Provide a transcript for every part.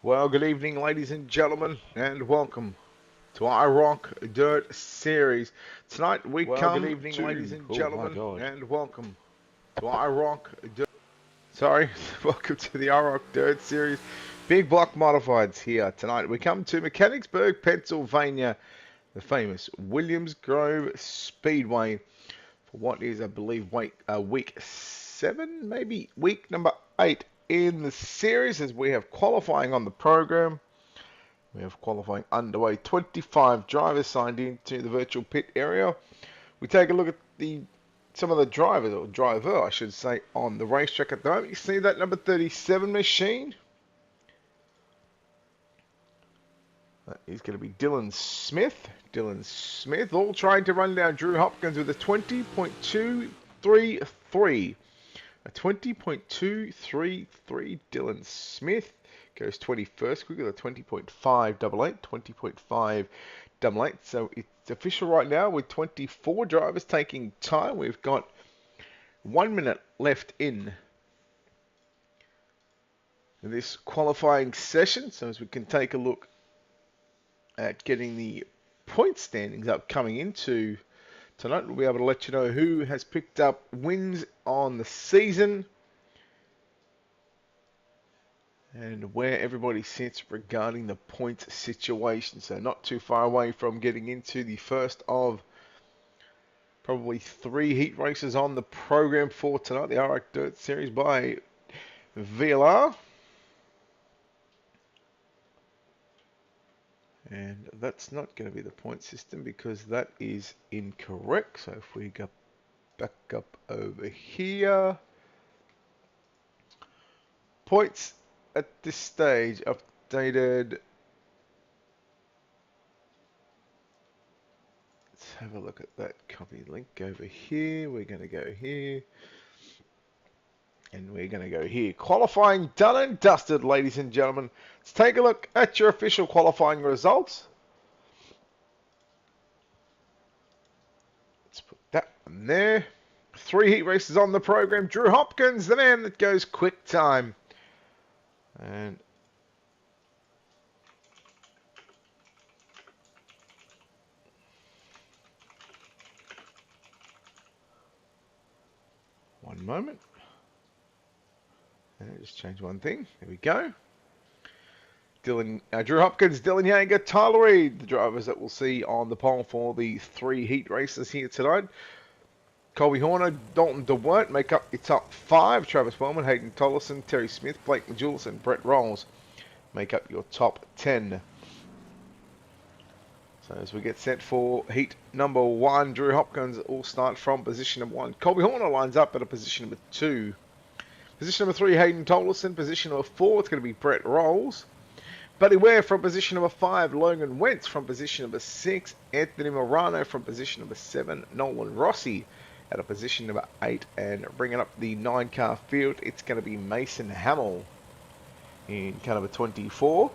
Well, good evening, ladies and gentlemen, and welcome to IROC Dirt Series. Tonight we Good come evening, ladies to, and oh my gentlemen, God, and welcome to IROC Dirt. Sorry, welcome to the IROC Dirt Series. Big Block Modifieds here tonight. We come to Mechanicsburg, Pennsylvania, the famous Williams Grove Speedway for what is, I believe, week 7, maybe week number 8 in the series, as we have qualifying on the program. We have qualifying underway. 25 drivers signed into the virtual pit area. We take a look at some of the drivers, or driver, I should say, on the racetrack at the moment. You see that number 37 machine? That is going to be Dylan Smith. Dylan Smith, all trying to run down Drew Hopkins with a 20.233. A 20.233. Dylan Smith goes 21st quickly with a 20.588. 20.588. So it's official right now with 24 drivers taking time. We've got 1 minute left in this qualifying session. So as we can take a look at getting the point standings up coming into tonight, we'll be able to let you know who has picked up wins on the season and where everybody sits regarding the points situation. So not too far away from getting into the first of probably 3 heat races on the program for tonight, the IROC Dirt Series by VLR. And that's not going to be the point system because that is incorrect. So if we go back up over here, points at this stage updated. Let's have a look at that copy link over here. We're going to go here. And we're going to go here. Qualifying done and dusted, ladies and gentlemen. Let's take a look at your official qualifying results. Let's put that one there. 3 heat races on the program. Drew Hopkins, the man that goes quick time. And one moment. And just change one thing. There we go. Drew Hopkins, Dylan Yeager, Tyler Reed, the drivers that we'll see on the pole for the 3 heat races here tonight. Colby Horner, Dalton DeWert make up your top 5. Travis Wellman, Hayden Tollison, Terry Smith, Blake Majulis, and Brett Rolls make up your top 10. So as we get set for heat number 1, Drew Hopkins will start from position number 1. Colby Horner lines up at a position number 2. Position number 3, Hayden Tollison. Position number 4, it's going to be Brett Rolls. Buddy Ware from position number 5, Logan Wentz from position number 6, Anthony Morano from position number 7, Nolan Rossi at a position number 8, and bringing up the 9-car field, it's going to be Mason Hamill in car number 24.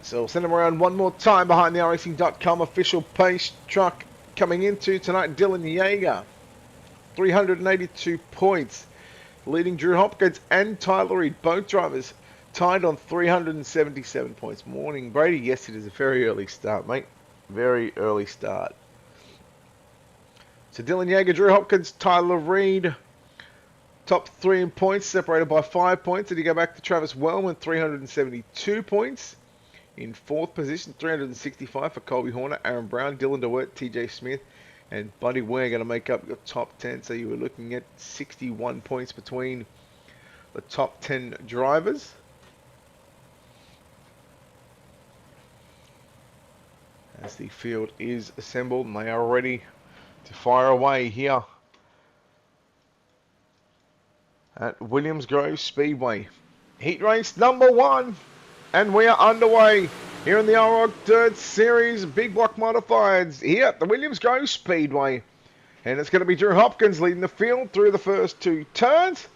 So we'll send him around one more time behind the iRacing.com official pace truck. Coming into tonight, Dylan Yeager, 382 points. Leading Drew Hopkins and Tyler Reed, both drivers tied on 377 points. Morning, Brady. Yes, it is a very early start, mate. Very early start. So Dylan Yeager, Drew Hopkins, Tyler Reed, top 3 in points, separated by 5 points. And you go back to Travis Wellman, 372 points. In 4th position, 365 for Colby Horner, Aaron Brown, Dylan DeWert, TJ Smith, and Buddy Ware going to make up your top 10. So you were looking at 61 points between the top 10 drivers. As the field is assembled and they are ready to fire away here at Williams Grove Speedway. Heat race number 1. And we are underway here in the IROC Dirt Series Big Block Modifieds here at the Williams Grove Speedway. And it's going to be Drew Hopkins leading the field through the first 2 turns.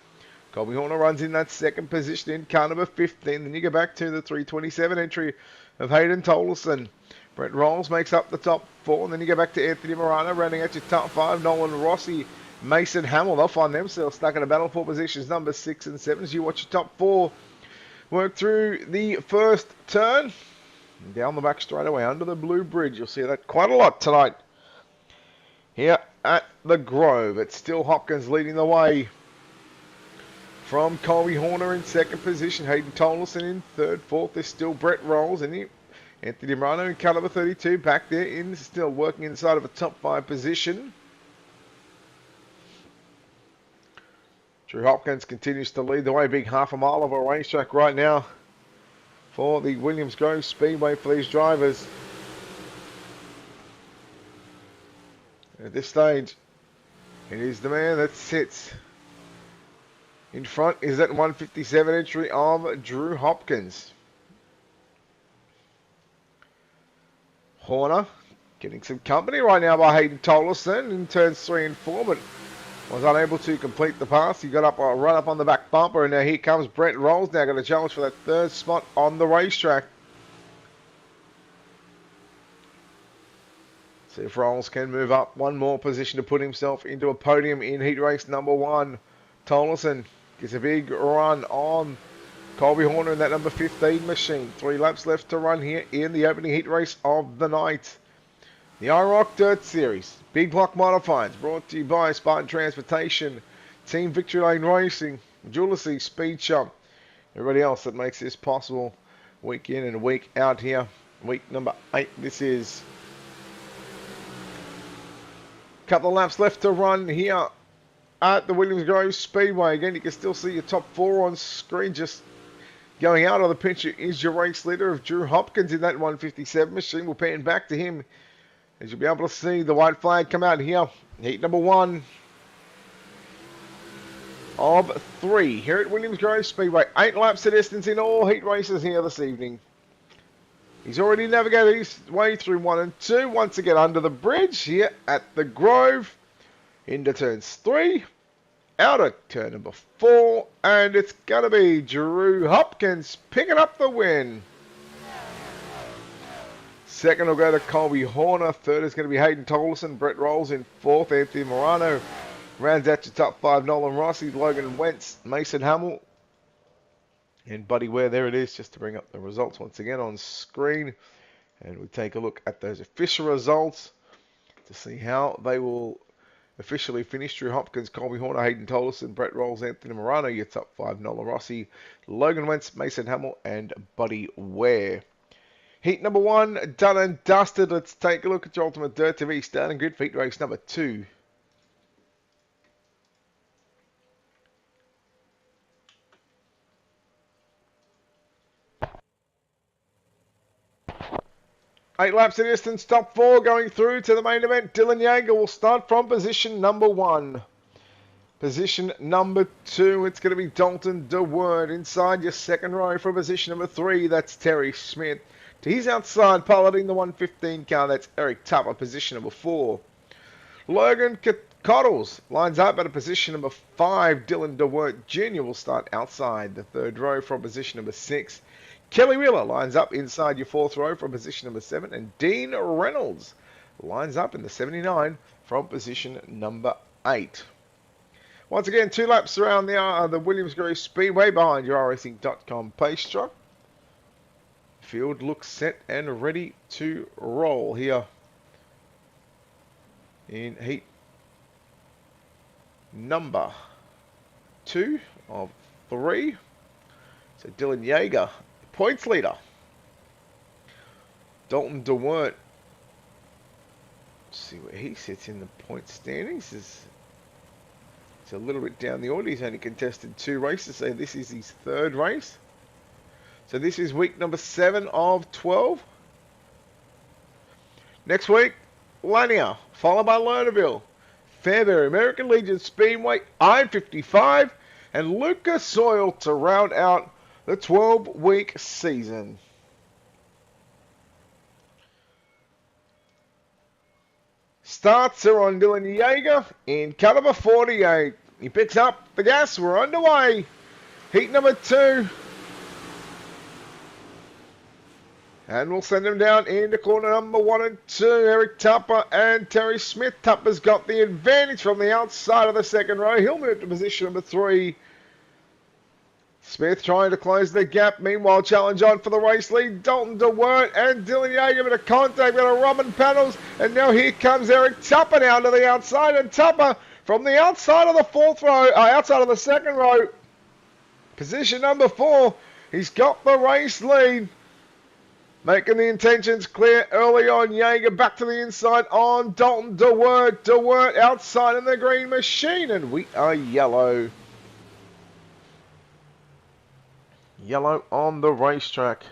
Colby Horner runs in that 2nd position in car number 15. Then you go back to the 327 entry of Hayden Tollison. Brett Rolls makes up the top 4. And then you go back to Anthony Morano rounding out your top 5. Nolan Rossi, Mason Hamill. They'll find themselves stuck in a battle for positions number 6 and 7 as you watch your top 4 Work through the first turn. Down the back straight away under the blue bridge. You'll see that quite a lot tonight. Here at the Grove. It's still Hopkins leading the way. From Colby Horner in second position. Hayden Tolleson in third. Fourth is still Brett Rolls. And Anthony Morano in car number 32. Back there in still working inside of a top 5 position. Drew Hopkins continues to lead the way. Big half a mile of a racetrack right now for the Williams Grove Speedway for these drivers. At this stage, it is the man that sits in front. Is that 157 entry of Drew Hopkins. Horner getting some company right now by Hayden Tolleson in turns 3 and 4, but was unable to complete the pass. He got up, run up on the back bumper, and now here comes Brett Rolls. Now got a challenge for that third spot on the racetrack. See if Rolls can move up one more position to put himself into a podium in heat race number 1. Tolleson gets a big run on Colby Horner in that number 15 machine. 3 laps left to run here in the opening heat race of the night. The IROC Dirt Series, Big Block Modifieds, brought to you by Spartan Transportation, Team Victory Lane Racing, Julecy Speed Shop, everybody else that makes this possible week in and week out here. Week number 8 this is. Couple of laps left to run here at the Williams Grove Speedway. Again, you can still see your top 4 on screen. Just going out on the picture is your race leader of Drew Hopkins in that 157 machine. We'll pan back to him as you'll be able to see the white flag come out here. Heat number 1 of 3 here at Williams Grove Speedway. 8 laps to distance in all heat races here this evening. He's already navigated his way through 1 and 2. Once again under the bridge here at the Grove. Into turns 3. Out of turn number 4. And it's going to be Drew Hopkins picking up the win. Second will go to Colby Horner. Third is going to be Hayden Tolleson. Brett Rolls in fourth. Anthony Morano rounds out your top 5. Nolan Rossi, Logan Wentz, Mason Hamill, and Buddy Ware. There it is, just to bring up the results once again on screen. And we take a look at those official results to see how they will officially finish. Drew Hopkins, Colby Horner, Hayden Tolleson, Brett Rolls, Anthony Morano, your top 5. Nolan Rossi, Logan Wentz, Mason Hamill, and Buddy Ware. Heat number 1 done and dusted. Let's take a look at your Ultimate Dirt TV starting grid for heat race number 2. Eight laps of distance, top 4 going through to the main event. Dylan Yeager will start from position number 1. Position number 2, it's going to be Dalton DeWord. Inside your second row for position number 3, that's Terry Smith. To his outside, piloting the 115 car, that's Eric Tupper, position number 4. Logan Cottles lines up at a position number 5. Dylan DeWert Jr. will start outside the third row from position number 6. Kelly Wheeler lines up inside your fourth row from position number 7. And Dean Reynolds lines up in the 79 from position number 8. Once again, 2 laps around the Williams Grove Speedway behind your iRacing.com pace truck. Field looks set and ready to roll here in heat number 2 of 3. So Dylan Yeager, points leader. Dalton DeWert, see where he sits in the point standings. It's a little bit down the order. He's only contested 2 races, so this is his 3rd race. So this is week number 7 of 12. Next week, Lanier, followed by Lernerville, Fairbury, American Legion Speedway, I-55, and Lucas Oil to round out the 12-week season. Starts are on Dylan Yeager in car number 48. He picks up the gas. We're underway. Heat number 2. And we'll send him down into corner number 1 and 2. Eric Tupper and Terry Smith. Tupper's got the advantage from the outside of the second row. He'll move to position number 3. Smith trying to close the gap. Meanwhile, challenge on for the race lead. Dalton DeWert and Dylan Yeager with a contact with a Robin Panels. And now here comes Eric Tupper down to the outside. And Tupper from the outside of the fourth row, outside of the second row, position number 4. He's got the race lead. Making the intentions clear early on. Yeager back to the inside on Dalton DeWert. DeWert outside in the green machine. And we are yellow. Yellow on the racetrack.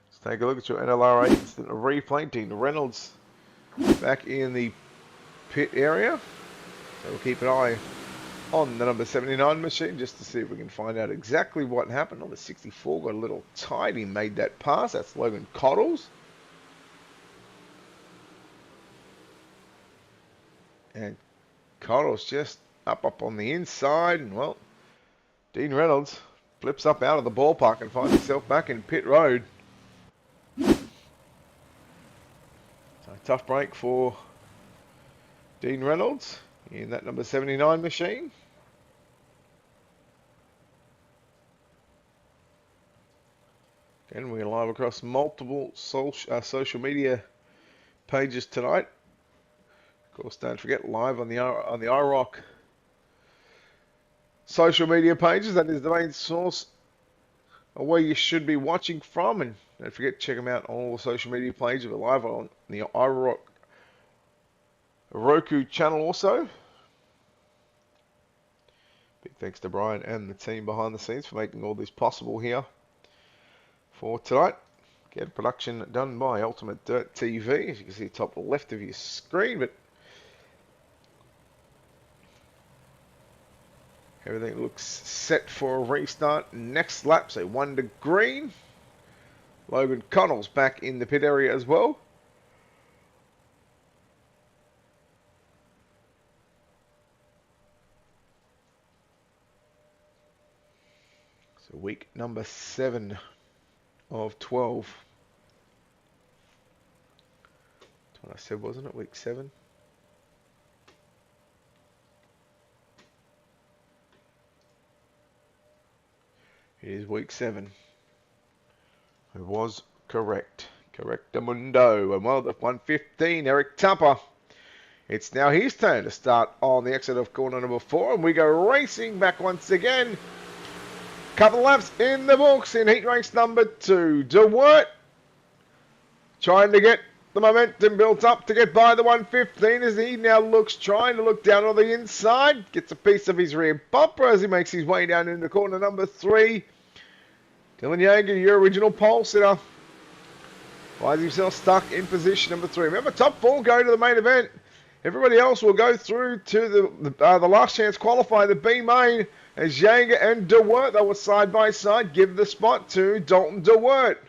Let's take a look at your NLRA instant replay. Dean Reynolds back in the pit area. So we'll keep an eye on the number 79 machine just to see if we can find out exactly what happened. Number 64 got a little tight. He made that pass. That's Logan Cottles. And Cottles just up on the inside, and well, Dean Reynolds flips up out of the ballpark and finds himself back in pit road. So tough break for Dean Reynolds in that number 79 machine. Again, we're live across multiple social media pages tonight. Of course, don't forget, live on the IROC social media pages. That is the main source of where you should be watching from. And don't forget, check them out on all the social media pages. We're live on the IROC Roku channel also. Big thanks to Brian and the team behind the scenes for making all this possible here for tonight. Get production done by Ultimate Dirt TV, as you can see top left of your screen. But everything looks set for a restart. Next lap, so 1 to green. Logan Connell's back in the pit area as well. So week number 7 of 12. That's what I said, wasn't it? Week 7. It is week 7. It was correct. Correctamundo. And well, the 115, Eric Tupper. It's now his turn to start on the exit of corner number 4. And we go racing back once again. Couple laps in the books in heat race number 2. DeWert trying to get the momentum built up to get by the 115 as he now trying to look down on the inside. Gets a piece of his rear bumper as he makes his way down into corner number 3. Dylan Yeager, your original pole sitter, finds himself stuck in position number 3. Remember, top 4 go to the main event. Everybody else will go through to the last chance qualifier, the B main, as Yeager and DeWert, they were side by side, give the spot to Dalton DeWert.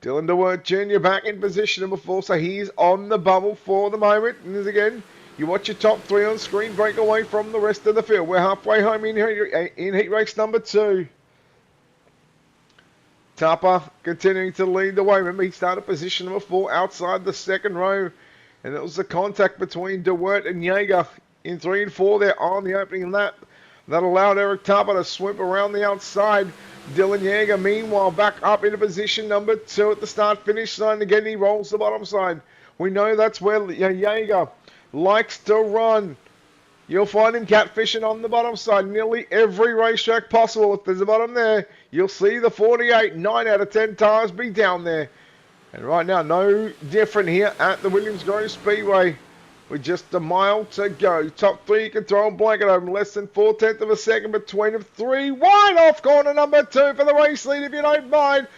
Dylan DeWert Jr. back in position number 4, so he's on the bubble for the moment. And as again, you watch your top 3 on screen break away from the rest of the field. We're halfway home in heat race number 2. Tupper continuing to lead the way. Remember, he started position number 4 outside the second row. And it was the contact between DeWert and Yeager in 3 and 4 there on the opening lap. That allowed Eric Tupper to swoop around the outside. Dylan Yeager, meanwhile, back up into position number 2 at the start-finish line. Again, he rolls the bottom side. We know that's where Yeager likes to run. You'll find him catfishing on the bottom side nearly every racetrack possible. If there's a bottom there, you'll see the 48 9 out of 10 times be down there. And right now, no different here at the Williams Grove Speedway. With just a mile to go. Top 3, you can throw a blanket over less than 4/10 of a second between them. 3 wide off corner number 2 for the race lead, if you don't mind.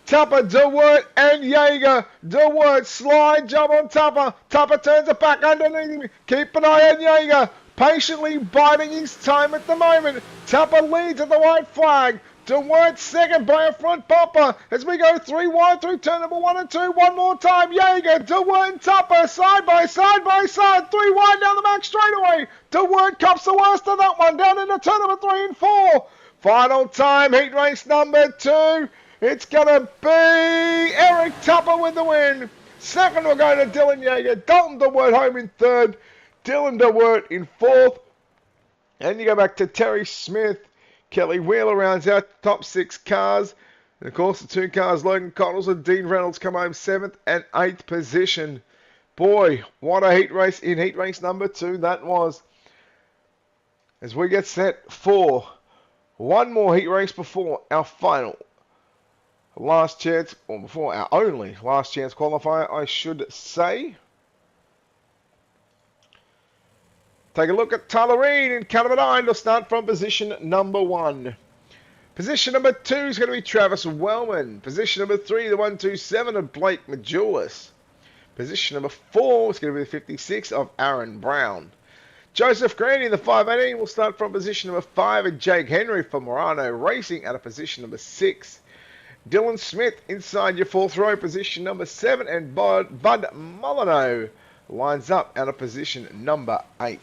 Tupper, DeWert, and Yeager. DeWert, slide, jump on Tupper. Tupper turns it back underneath him. Keep an eye on Yeager. Patiently biding his time at the moment. Tupper leads at the white flag. DeWert second by a front bumper as we go 3 wide through turn number 1 and 2. One more time. Yeager, DeWert, and Tupper side by side. 3 wide down the back straightaway. DeWert cops the worst of that one down into turn number 3 and 4. Final time, heat race number 2. It's going to be Eric Tupper with the win. Second will go to Dylan Yeager. Dalton DeWert home in third. Dylan DeWert in fourth. And you go back to Terry Smith. Kelly Wheeler rounds out top 6 cars. And of course, the 2 cars, Logan Connells and Dean Reynolds, come home 7th and 8th position. Boy, what a heat race in heat race number 2 that was. As we get set for one more heat race before our final last chance, or before our only last chance qualifier, I should say. Take a look at Tyler Reid in car number 9. They'll start from position number 1. Position number 2 is going to be Travis Wellman. Position number 3, the 127 of Blake Majulis. Position number 4 is going to be the 56 of Aaron Brown. Joseph Grandy in the 518 will start from position number 5, and Jake Henry from Morano Racing out of position number 6. Dylan Smith inside your 4th row, position number 7, and Bud Molyneux lines up out of position number 8.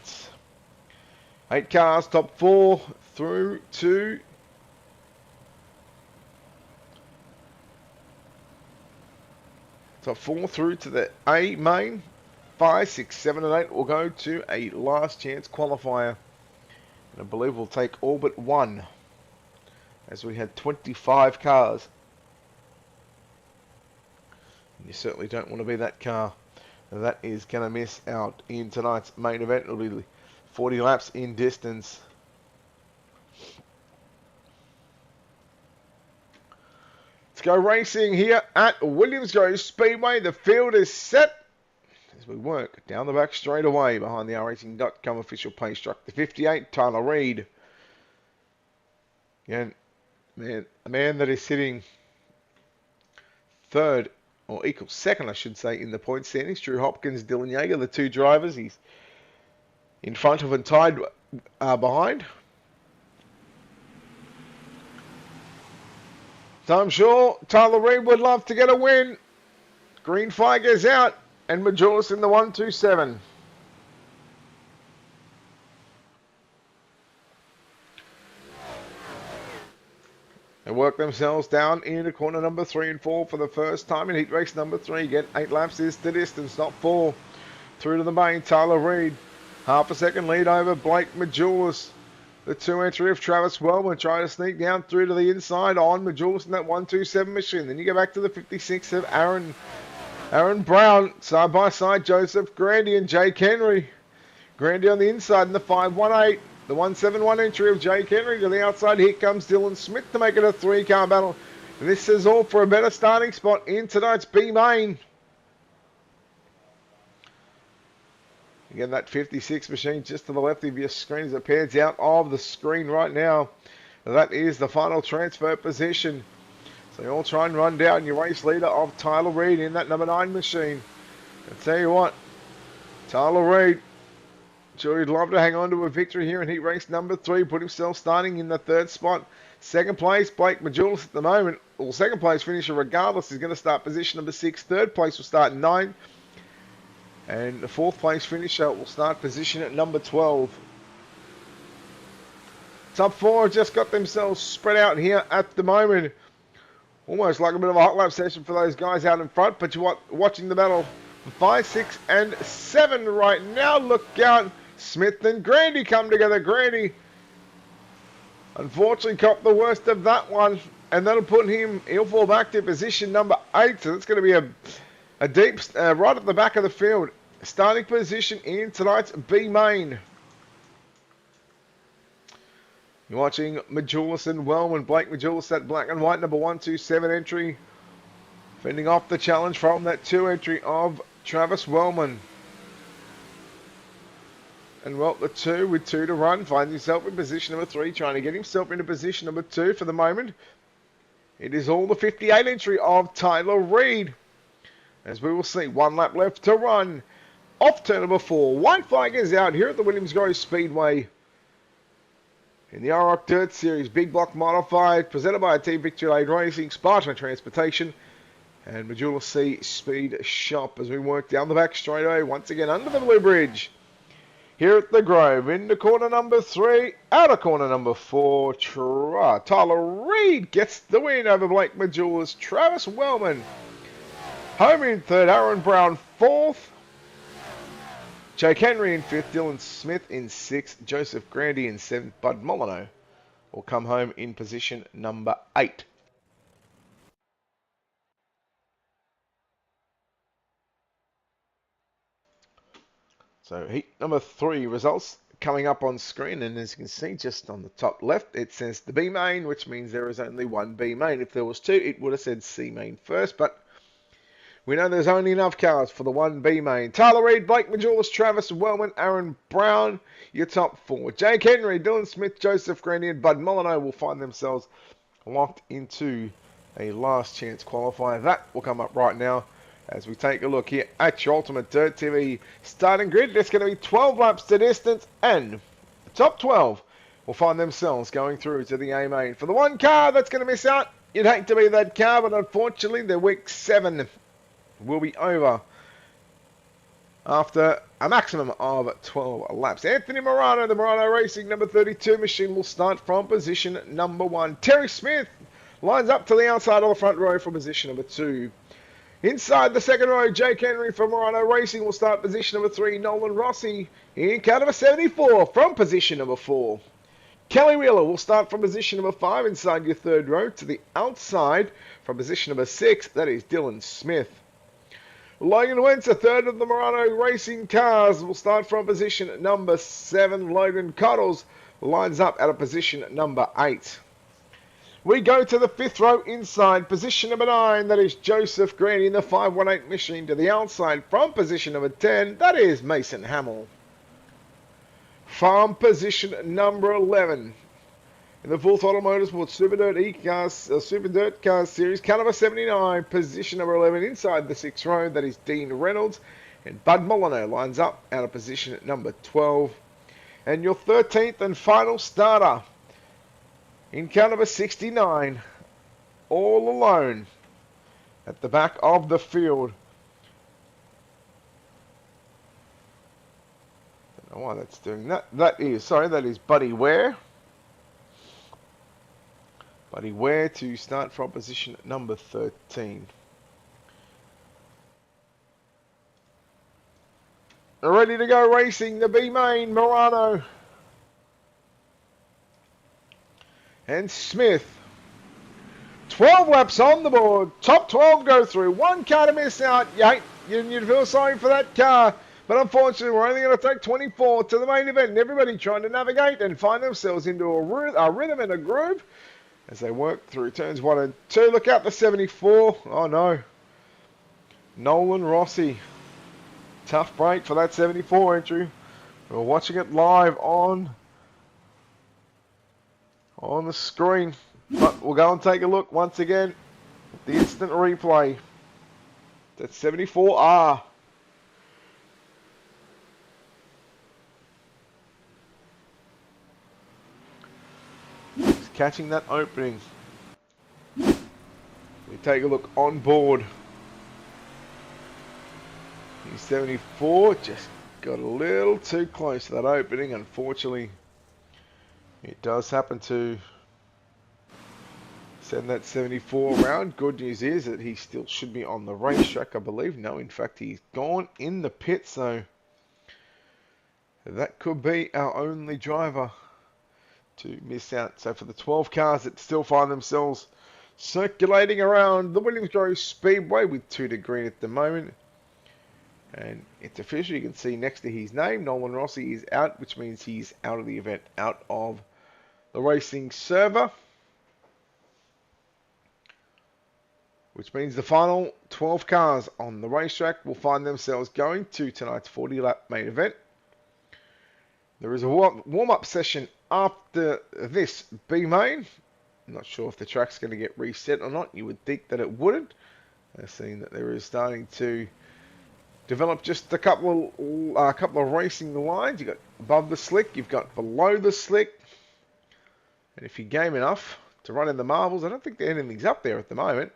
8 cars, top 4 through to top 4 through to the A main. 5, 6, 7, and 8 will go to a last chance qualifier. And I believe we'll take all but 1, as we had 25 cars. And you certainly don't want to be that car that is going to miss out in tonight's main event. It'll be 40 laps in distance. Let's go racing here at Williams Grove Speedway. The field is set as we work down the back straight away behind the iRacing.com official pace truck. The 58, Tyler Reid. Again, a man that is sitting third, or equal second, I should say, in the point standings. Drew Hopkins, Dylan Yeager, the 2 drivers. He's in front of and tied behind. So I'm sure Tyler Reid would love to get a win. Green flag is out, and Majulis in the 127. They work themselves down into corner number 3 and 4 for the first time in heat race number 3. Get 8 laps is the distance, not 4. Through to the main, Tyler Reid. Half a second lead over Blake Majulis. The 2 entry of Travis Wellman trying to sneak down through to the inside on Majulis in that 127 machine. Then you go back to the 56 of Aaron Brown. Side by side, Joseph Grandy and Jake Henry. Grandy on the inside in the 518. The 171 entry of Jake Henry to the outside. Here comes Dylan Smith to make it a 3-car battle. And this is all for a better starting spot in tonight's B main. Again, that 56 machine just to the left of your screen as it pans out of the screen right now. That is the final transfer position. So you'll try and run down your race leader of Tyler Reid in that number 9 machine. I'll tell you what, Tyler Reid, sure he'd love to hang on to a victory here in heat race number 3. Put himself starting in the 3rd spot. 2nd place, Blake Majulis at the moment. Well, 2nd place finisher regardless is going to start position number 6. 3rd place will start 9. And the 4th place finisher will start position at number 12. Top 4 have just got themselves spread out here at the moment. Almost like a bit of a hot lap session for those guys out in front. But you're watching the battle for 5, 6, and 7 right now. Look out. Smith and Grandy come together. Grandy, unfortunately, copped the worst of that one. And that'll put him, he'll fall back to position number 8. So that's going to be a deep, right at the back of the field. Starting position in tonight's B main. You're watching Majulis and Wellman. Blake Majulis, that black and white number 127 entry. Fending off the challenge from that 2 entry of Travis Wellman. And well, the 2 with 2 to run finds himself in position number 3, trying to get himself into position number 2 for the moment. It is all the 58 entry of Tyler Reid. As we will see, 1 lap left to run. Off turn number 4. White flag is out here at the Williams Grove Speedway. In the IROC Dirt Series, Big Block Modified, presented by Team Victory Aid Racing, Spartan Transportation, and Majulis C Speed Shop as we work down the back straightaway once again under the Blue Bridge. Here at the Grove, into corner number 3, out of corner number 4, Tyler Reid gets the win over Blake Majulis. Travis Wellman home in 3rd, Aaron Brown 4th. Jake Henry in 5th, Dylan Smith in 6th, Joseph Grandy in 7th, Bud Molyneux will come home in position number 8. So heat number 3 results coming up on screen, and as you can see just on the top left it says the B main, which means there is only one B main. If there was two, it would have said C main first, but we know there's only enough cars for the 1B main. Tyler Reed, Blake Majulis, Travis Wellman, Aaron Brown, your top 4. Jake Henry, Dylan Smith, Joseph Grandy and Bud Molyneux will find themselves locked into a last chance qualifier. That will come up right now as we take a look here at your Ultimate Dirt TV starting grid. There's going to be 12 laps to distance, and the top 12 will find themselves going through to the A main. For the one car that's going to miss out, you'd hate to be that car, but unfortunately the week 7 will be over after a maximum of 12 laps. Anthony Morano, the Morano Racing number 32 machine, will start from position number 1. Terry Smith lines up to the outside of the front row for position number 2. Inside the second row, Jake Henry from Morano Racing will start position number 3. Nolan Rossi in car number 74 from position number 4. Kelly Wheeler will start from position number 5 inside your third row. To the outside from position number 6, that is Dylan Smith. Logan Wentz, a third of the Morano Racing cars, will start from position number 7. Logan Cottles lines up at a position number 8. We go to the 5th row inside position number 9. That is Joseph Grandy in the 518 machine. To the outside from position number 10. That is Mason Hamill. From position number 11. In the Full Throttle Motorsport Super Dirt E-Cars, Super Dirt Cars Series, car number 79, position number 11 inside the 6th row, that is Dean Reynolds. And Bud Molyneux lines up out of position at number 12. And your 13th and final starter in car number 69, all alone at the back of the field. Don't know why that's doing that. That is Buddy Ware. Buddy Ware to start from position number 13. Ready to go racing, the B main, Morano and Smith. 12 laps on the board. Top 12 go through. One car to miss out. You'd feel sorry for that car. But unfortunately, we're only going to take 24 to the main event. And everybody trying to navigate and find themselves into a rhythm and a groove as they work through turns 1 and 2. Look out the 74. Oh no. Nolan Rossi. Tough break for that 74 entry. We're watching it live on the screen. But we'll go and take a look once again at the instant replay. That's 74R. Catching that opening. We take a look on board. 74 just got a little too close to that opening. Unfortunately, it does happen to send that 74 around. Good news is that he still should be on the racetrack, I believe. No, in fact, he's gone in the pit, so that could be our only driver to miss out. So for the 12 cars that still find themselves circulating around the Williams Grove Speedway with 2 to green at the moment, and it's official. You can see next to his name, Nolan Rossi is out, which means he's out of the event, out of the racing server, which means the final 12 cars on the racetrack will find themselves going to tonight's 40-lap main event. There is a warm-up session after this B main. I'm not sure if the track's going to get reset or not. You would think that it wouldn't. I've seen that there is starting to develop just a couple of racing lines. You've got above the slick, you've got below the slick. And if you're game enough to run in the marbles, I don't think anything's up there at the moment,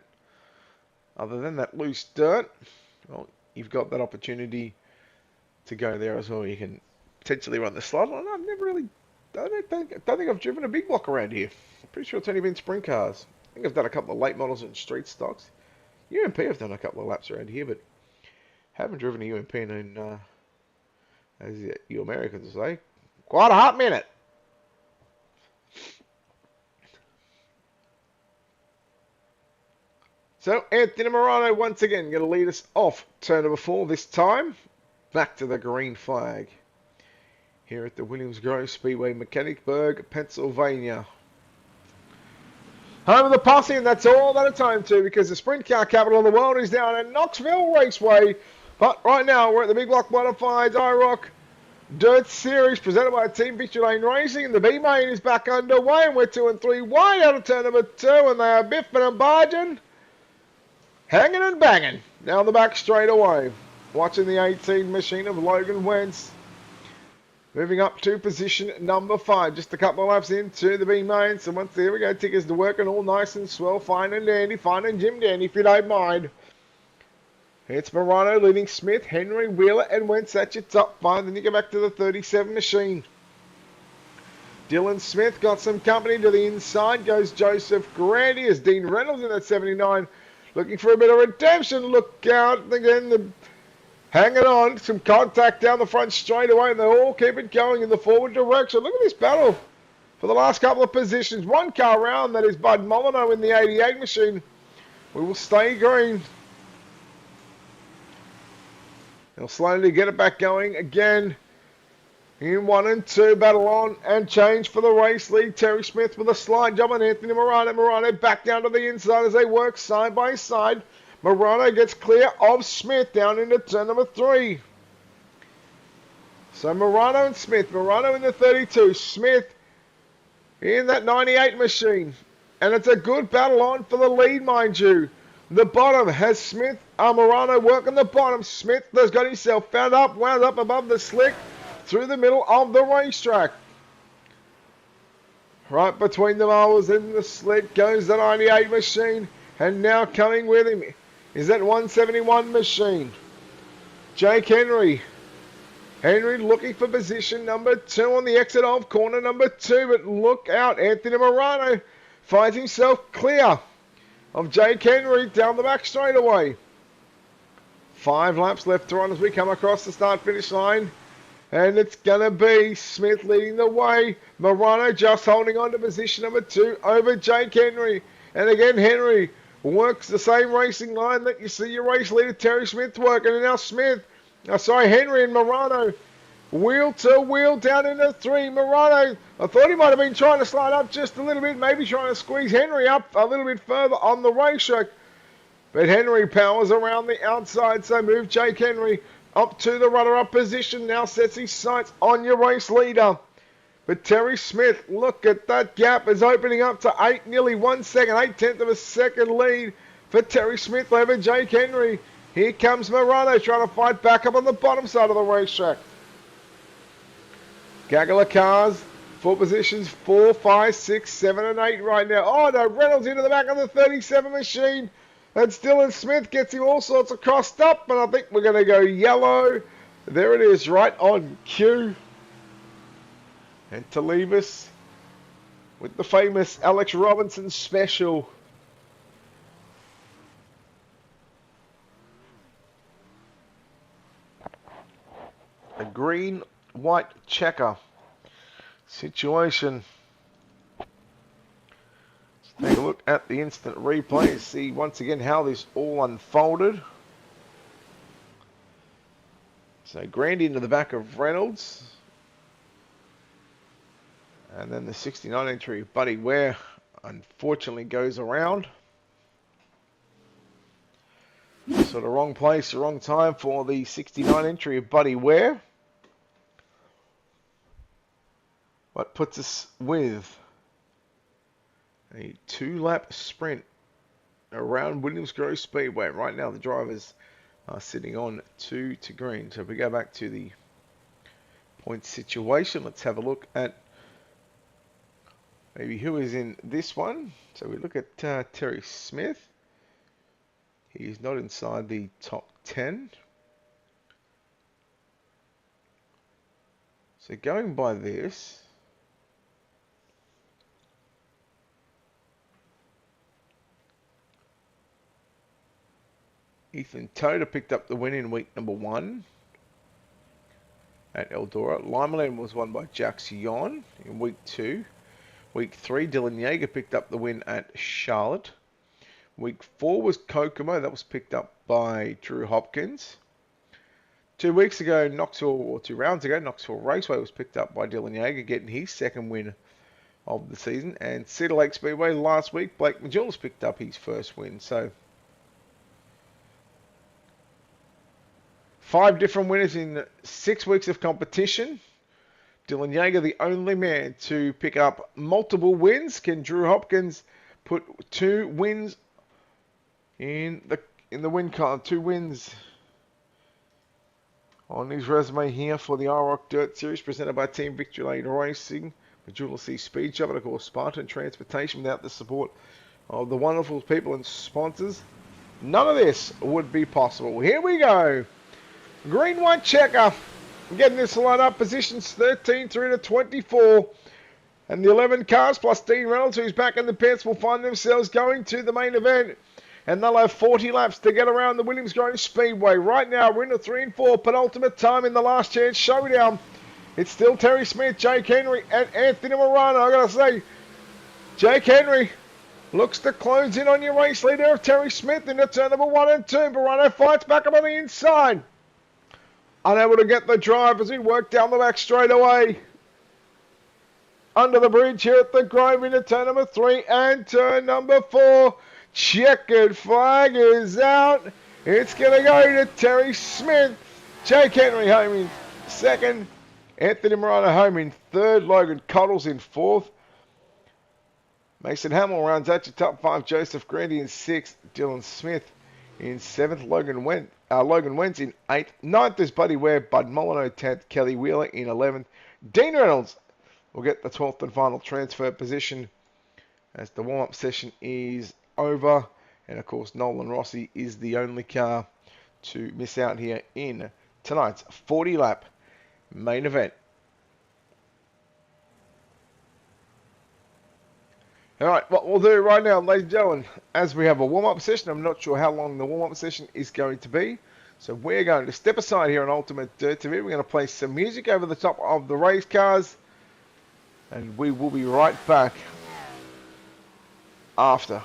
other than that loose dirt. Well, you've got that opportunity to go there as well. You can potentially run the slide line. I've never really, I don't think I've driven a big block around here. I'm pretty sure it's only been sprint cars. I think I've done a couple of late models and street stocks. UMP have done a couple of laps around here, but haven't driven a UMP in as you Americans say. Quite a hot minute. So Anthony Morano once again going to lead us off turn number 4 this time. Back to the green flag here at the Williams Grove Speedway, Mechanicsburg, Pennsylvania. Home of the posse, and that's all that it's home to, because the sprint car capital of the world is down at Knoxville Raceway. But right now we're at the Big Block Modifieds IROC Dirt Series presented by Team Victory Lane Racing, and the B main is back underway, and we're 2 and 3 wide out of turn number 2, and they are biffing and barging, hanging and banging down the back straight away. Watching the 18 machine of Logan Wentz moving up to position number 5. Just a couple of laps into the B main. So once there we go, tickets to working all nice and swell, fine and dandy, fine and Jim Dandy if you don't mind. It's Morano leading Smith, Henry, Wheeler and Wentz. That's your top 5. Then you go back to the 37 machine. Dylan Smith got some company to the inside. Goes Joseph Grandy as Dean Reynolds in that 79. Looking for a bit of redemption. Look out again. Hanging on, some contact down the front straight away, and they all keep it going in the forward direction. Look at this battle for the last couple of positions. One car round, that is Bud Molyneux in the 88 machine. We will stay green. They'll slowly get it back going again. In 1 and 2, battle on and change for the race lead. Terry Smith with a slide jump on Anthony Morano. Morano back down to the inside as they work side by side. Morano gets clear of Smith down into turn number 3. So Morano and Smith. Morano in the 32. Smith in that 98 machine. And it's a good battle on for the lead, mind you. The bottom has Smith. Morano working the bottom. Smith has got himself wound up above the slick through the middle of the racetrack. Right between the mowers and the slick goes the 98 machine. And now coming with him is that 171 machine. Jake Henry. Henry looking for position number 2 on the exit of corner number 2. But look out, Anthony Morano finds himself clear of Jake Henry down the back straight away. 5 laps left to run as we come across the start-finish line. And it's going to be Smith leading the way. Morano just holding on to position number 2 over Jake Henry. And again, Henry works the same racing line that you see your race leader Terry Smith working. And now Henry and Morano wheel to wheel down into 3. Morano, I thought he might have been trying to slide up just a little bit, maybe trying to squeeze Henry up a little bit further on the racetrack. But Henry powers around the outside, so move Jake Henry up to the runner-up position. Now sets his sights on your race leader. But Terry Smith, look at that gap, is opening up to nearly 1 second, 8/10 of a second lead for Terry Smith over Jake Henry. Here comes Morano trying to fight back up on the bottom side of the racetrack. Gaggle of cars, 4 positions, 4, 5, 6, 7, and 8 right now. Oh no, Reynolds into the back of the 37 machine. And Dylan Smith gets him all sorts of crossed up, and I think we're going to go yellow. There it is, right on cue. And to leave us with the famous Alex Robinson special. A green-white checker situation. Let's take a look at the instant replay and see once again how this all unfolded. So Grandy into the back of Reynolds. And then the 69 entry of Buddy Ware unfortunately goes around. Sort of wrong place, wrong time for the 69 entry of Buddy Ware. What puts us with a 2-lap sprint around Williams Grove Speedway. Right now the drivers are sitting on 2 to green. So if we go back to the point situation, let's have a look at maybe who is in this one. So we look at Terry Smith. He's not inside the top 10. So going by this, Ethan Toda picked up the win in week number 1. at Eldora. Limeland was won by Jax Yon in week 2. Week 3, Dylan Yeager picked up the win at Charlotte. Week 4 was Kokomo. That was picked up by Drew Hopkins. 2 weeks ago, or 2 rounds ago, Knoxville Raceway was picked up by Dylan Yeager, getting his second win of the season. And Cedar Lake Speedway last week, Blake Majulis picked up his first win. So 5 different winners in 6 weeks of competition. Dylan Yeager, the only man to pick up multiple wins. Can Drew Hopkins put 2 wins in the win column? 2 wins on his resume here for the IROC Dirt Series presented by Team Victory Lane Racing, Majulis Speed Shop, and of course Spartan Transportation. Without the support of the wonderful people and sponsors, none of this would be possible. Here we go. Green white checker. Getting this line up, positions 13 through to 24. And the 11 cars plus Dean Reynolds, who's back in the pits, will find themselves going to the main event. And they'll have 40 laps to get around the Williams Grove Speedway. Right now, we're in the 3 and 4, penultimate time in the last chance showdown. It's still Terry Smith, Jake Henry, and Anthony Morano. I gotta say, Jake Henry looks to close in on your race leader of Terry Smith into turn number 1 and 2. Morano fights back up on the inside. Unable to get the drive as he worked down the back straight away. Under the bridge here at the Grove into turn number 3 and turn number 4. Checkered flag is out. It's going to go to Terry Smith. Jake Henry home in 2nd. Anthony Morano home in 3rd. Logan Cottles in 4th. Mason Hamill rounds out your top 5. Joseph Grandy in 6th. Dylan Smith in 7th. Logan Wentz in 8th. 9th is Buddy Webb. Bud Molyneux 10th. Kelly Wheeler in 11th. Dean Reynolds will get the 12th and final transfer position as the warm-up session is over. And of course, Nolan Rossi is the only car to miss out here in tonight's 40-lap main event. Alright, what we'll do right now, ladies and gentlemen, as we have a warm-up session, I'm not sure how long the warm-up session is going to be. So we're going to step aside here on Ultimate Dirt TV. We're going to play some music over the top of the race cars. And we will be right back after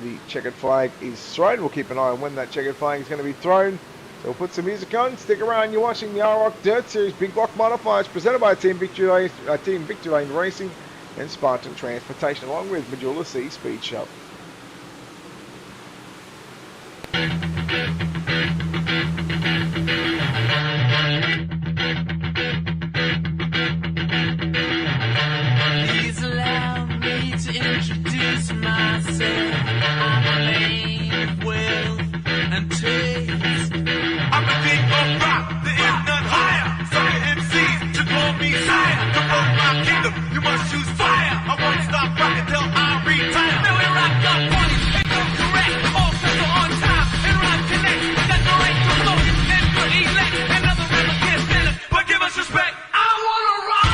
the checkered flag is thrown. We'll keep an eye on when that checkered flag is going to be thrown. So we'll put some music on. Stick around. You're watching the IROC Dirt Series Big Block Modifiers presented by Team Victory Lane Racing and Spartan Transportation, along with Majulis Speed Shop. Please allow me to introduce myself. I'm a man of wealth and taste. I'm the king of rock, there is none higher. So the MCs should call me sire. To roll my kingdom, you must choose fire. I won't stop rocking till I retire. Now we rock your party and go correct. All sets are on time and rhyme connects. Decorate the slogan and put elect. Another rapper can't stand it, but give us respect. I wanna rock.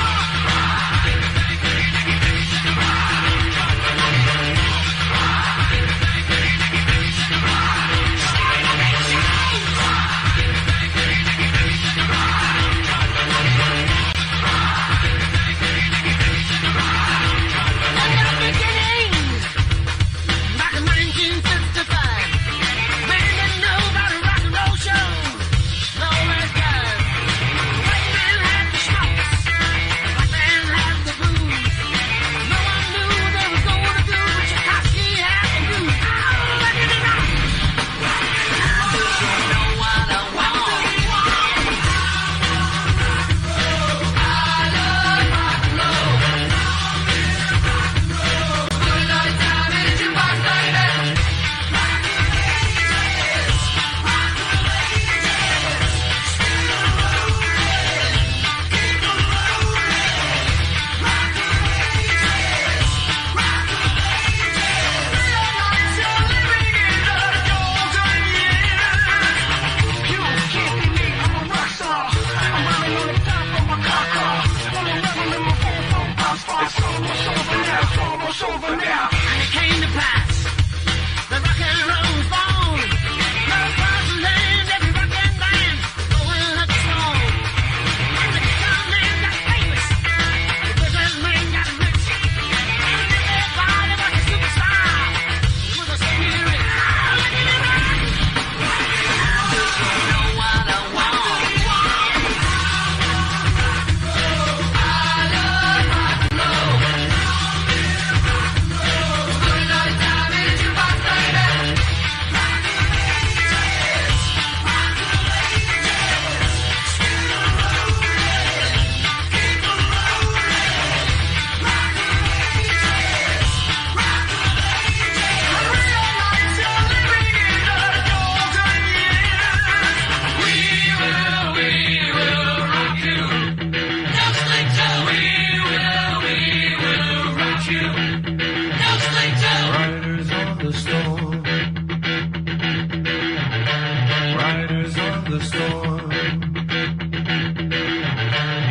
storm.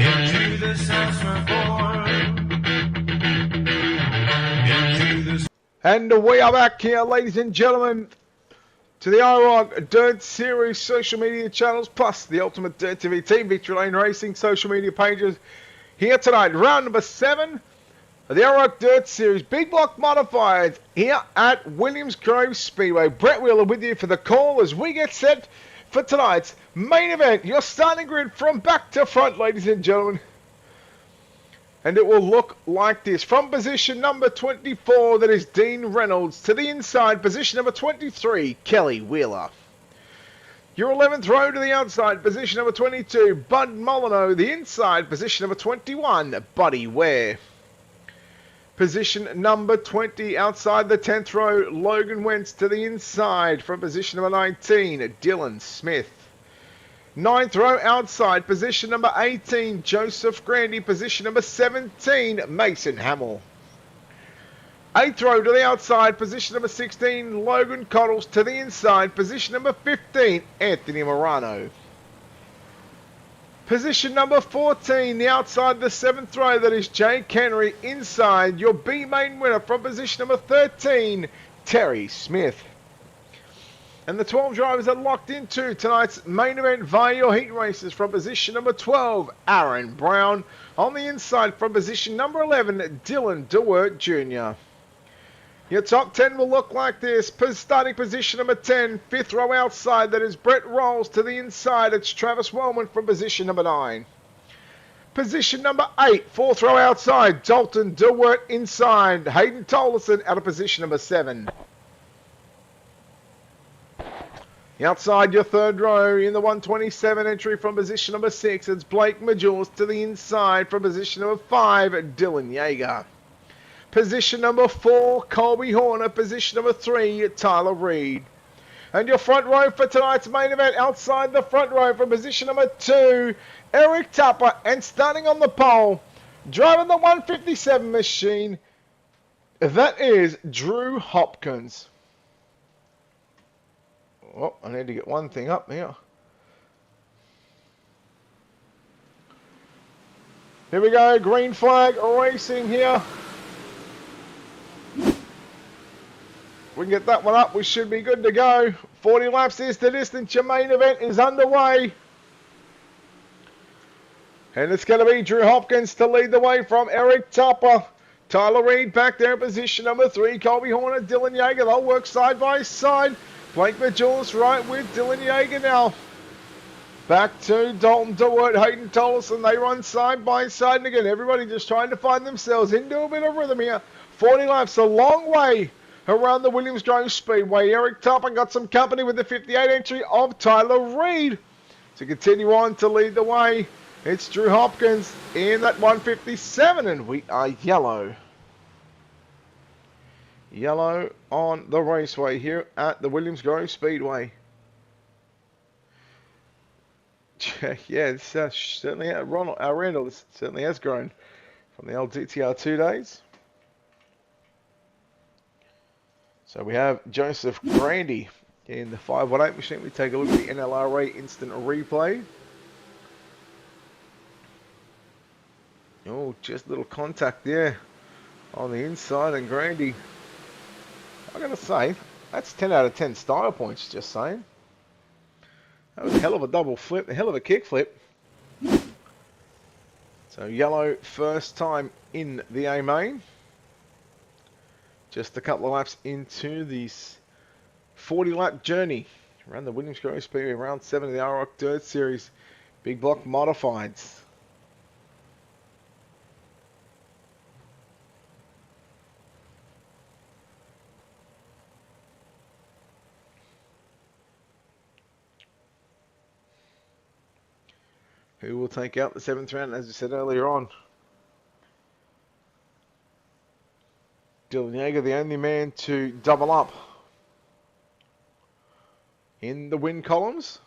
Into this house we're born. Into this. And we are back here, ladies and gentlemen, to the IROC Dirt Series social media channels, plus the Ultimate Dirt TV Team Victory Lane Racing social media pages. Here tonight, round number 7 of the IROC Dirt Series Big Block Modifieds here at Williams Grove Speedway. Brett Wheeler with you for the call as we get set for tonight's main event. Your starting grid from back to front, ladies and gentlemen. And it will look like this. From position number 24, that is Dean Reynolds, to the inside, position number 23, Kelly Wheeler. Your 11th row to the outside, position number 22, Bud Molyneux. The inside, position number 21, Buddy Ware. Position number 20, outside the 10th row, Logan Wentz. To the inside, from position number 19, Dylan Smith. 9th row outside, position number 18, Joseph Grandy. Position number 17, Mason Hamill. 8th row to the outside, position number 16, Logan Cottles. To the inside, position number 15, Anthony Morano. Position number 14, the outside the 7th row, that is Jake Henry. Inside, your B main winner from position number 13, Terry Smith. And the 12 drivers are locked into tonight's main event via your heat races. From position number 12, Aaron Brown. On the inside, from position number 11, Dylan DeWert Jr. Your top 10 will look like this. Starting position number 10, 5th row outside, that is Brett Rolls. To the inside, it's Travis Wellman from position number 9. Position number 8, 4th row outside, Dalton DeWert inside. Hayden Tolleson out of position number 7. Outside your 3rd row in the 127 entry from position number 6, it's Blake Majulis. To the inside from position number 5, Dylan Yeager. Position number 4, Colby Horner. Position number 3, Tyler Reed. And your front row for tonight's main event, outside the front row from position number 2, Eric Tapper. And starting on the pole, driving the 157 machine, that is Drew Hopkins. Oh, I need to get one thing up here. Here we go, green flag racing here. We can get that one up, we should be good to go. 40 laps is the distance, your main event is underway. And it's going to be Drew Hopkins to lead the way from Eric Tupper. Tyler Reed back there in position number 3, Colby Horner, Dylan Yeager, they'll work side by side. Blake Majulis right with Dylan Yeager now. Back to Dalton DeWert, Hayden Tolleson. They run side by side. And again, everybody just trying to find themselves into a bit of rhythm here. 40 laps, a long way around the Williams Grove Speedway. Eric Tupper got some company with the 58 entry of Tyler Reed. To continue on to lead the way, it's Drew Hopkins in that 157. And we are yellow. Yellow on the raceway here at the Williams Grove Speedway. Yeah, it's certainly Randall. This certainly has grown from the old DTR2 days. So we have Joseph Grandy in the 518 machine. We take a look at the NLRA instant replay. Oh, just a little contact there on the inside, and Grandy, I'm going to say, that's 10 out of 10 style points, just saying. That was a hell of a double flip, a hell of a kick flip. So yellow first time in the A main. Just a couple of laps into this 40 lap journey around the Williams Grove Speedway, round 7 of the IROC Dirt Series Big Block Modifieds. Who will take out the 7th round, as I said earlier on? Dylan Yeager, the only man to double up in the win columns.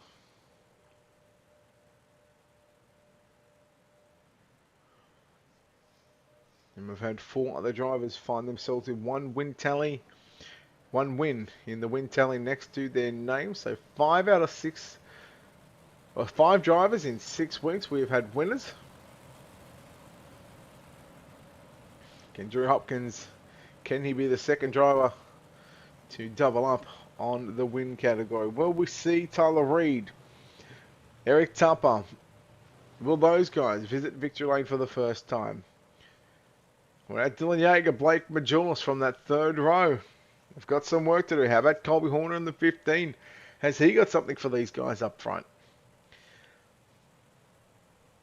And we've had 4 other drivers find themselves in one win in the win tally next to their name. So 5 out of 6 Well, 5 drivers in 6 weeks. We have had winners. Can Drew Hopkins, can he be the second driver to double up on the win category? Will we see Tyler Reed, Eric Tupper? Will those guys visit victory lane for the first time? We're at Dylan Yeager, Blake Majulis from that third row. We've got some work to do. How about Colby Horner in the 15? Has he got something for these guys up front?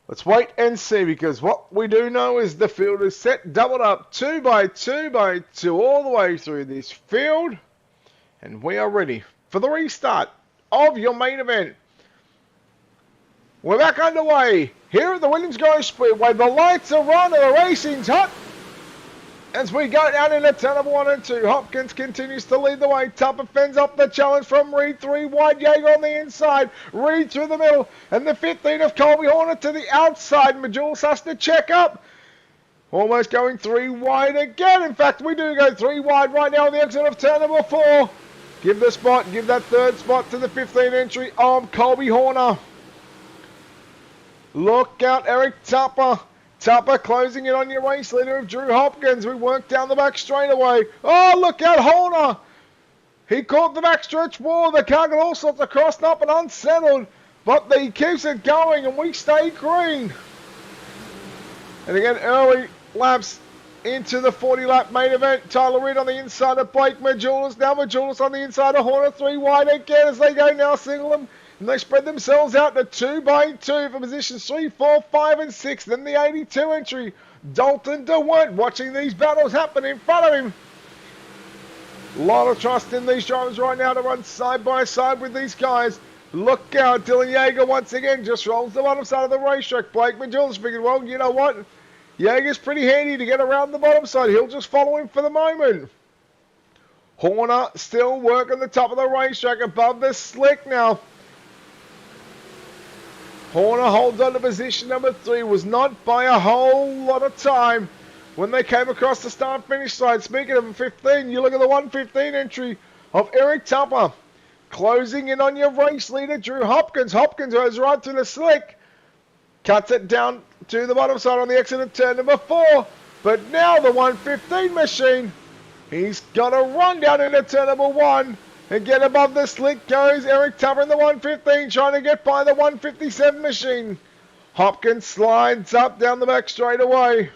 Let's wait and see, because what we do know is the field is set, doubled up 2 by 2 by 2 all the way through this field. And we are ready for the restart of your main event. We're back underway here at the Williams Grove Speedway. The lights are on and the racing's hot. As we go down into turn number 1 and 2, Hopkins continues to lead the way. Tupper fends up the challenge from Reed, 3 wide. Yeager on the inside. Reed through the middle. And the 15 of Colby Horner to the outside. Majulis has to check up. Almost going 3 wide again. In fact, we do go 3 wide right now on the exit of turn number 4. Give the spot, give that third spot to the 15 entry of Colby Horner. Look out, Eric Tupper. Tupper closing in on your race leader of Drew Hopkins. We work down the back straightaway. Oh, look out, Horner. He caught the backstretch wall. The car got all sorts of crossed up and unsettled. But he keeps it going and we stay green. And again, early laps into the 40-lap main event. Tyler Reed on the inside of Blake Majulis. Now Majulis on the inside of Horner. 3 wide again as they go now single them. And they spread themselves out to 2 by 2 for positions 3, 4, 5, and 6. Then the 82 entry, Dalton DeWert, watching these battles happen in front of him. A lot of trust in these drivers right now to run side by side with these guys. Look out, Dylan Yeager once again just rolls the bottom side of the racetrack. Blake Majulis figured, well, you know what? Yeager's pretty handy to get around the bottom side. He'll just follow him for the moment. Horner still working the top of the racetrack above the slick now. Horner holds on to position number 3. Was not by a whole lot of time when they came across the start-finish side. Speaking of a 15, you look at the 115 entry of Eric Tupper. Closing in on your race leader, Drew Hopkins. Hopkins goes right to the slick. Cuts it down to the bottom side on the exit of turn number 4. But now the 115 machine, he's got to run down into turn number 1. And get above the slick goes Eric Tupper in the 115, trying to get by the 157 machine. Hopkins slides up down the back straight away.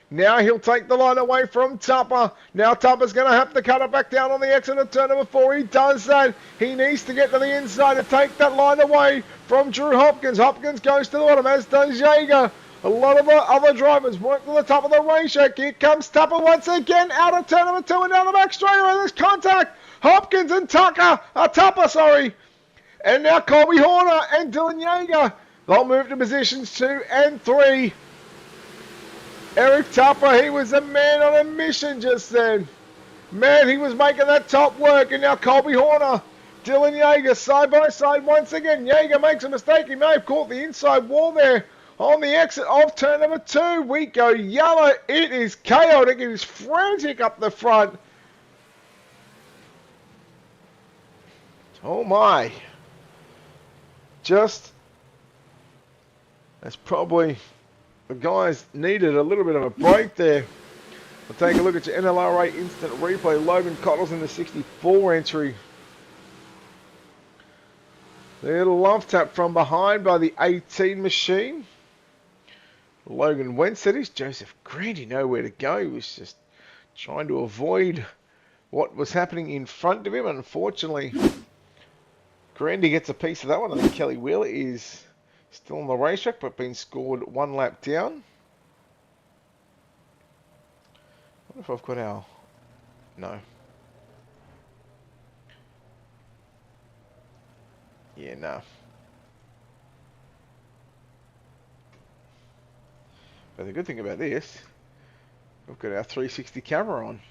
Now he'll take the line away from Tupper. Now Tupper's going to have to cut it back down on the exit of turn number 4. He does that. He needs to get to the inside to take that line away from Drew Hopkins. Hopkins goes to the bottom, as does Yeager. A lot of the other drivers work to the top of the racetrack. Here comes Tupper once again out of turn number 2 and down the back straightaway. There's contact. Hopkins and Tupper, sorry. And now Colby Horner and Dylan Yeager. They'll move to positions 2 and 3. Eric Tupper, he was a man on a mission just then. Man, he was making that top work. And now Colby Horner, Dylan Yeager, side by side once again. Yeager makes a mistake. He may have caught the inside wall there on the exit of turn number 2. We go yellow. It is chaotic. It is frantic up the front. Oh my. That's probably, the guys needed a little bit of a break there. We'll take a look at your NLRA instant replay. Logan Cottle's in the 64 entry. Little love tap from behind by the 18 machine. Logan Wencetis. Joseph Grandy nowhere to go. He was just trying to avoid what was happening in front of him. Unfortunately, Grandy gets a piece of that one. I think Kelly Wheeler is still on the racetrack, but been scored 1 lap down. I wonder if I've got our... No. Yeah, no. But the good thing about this, we've got our 360 camera on.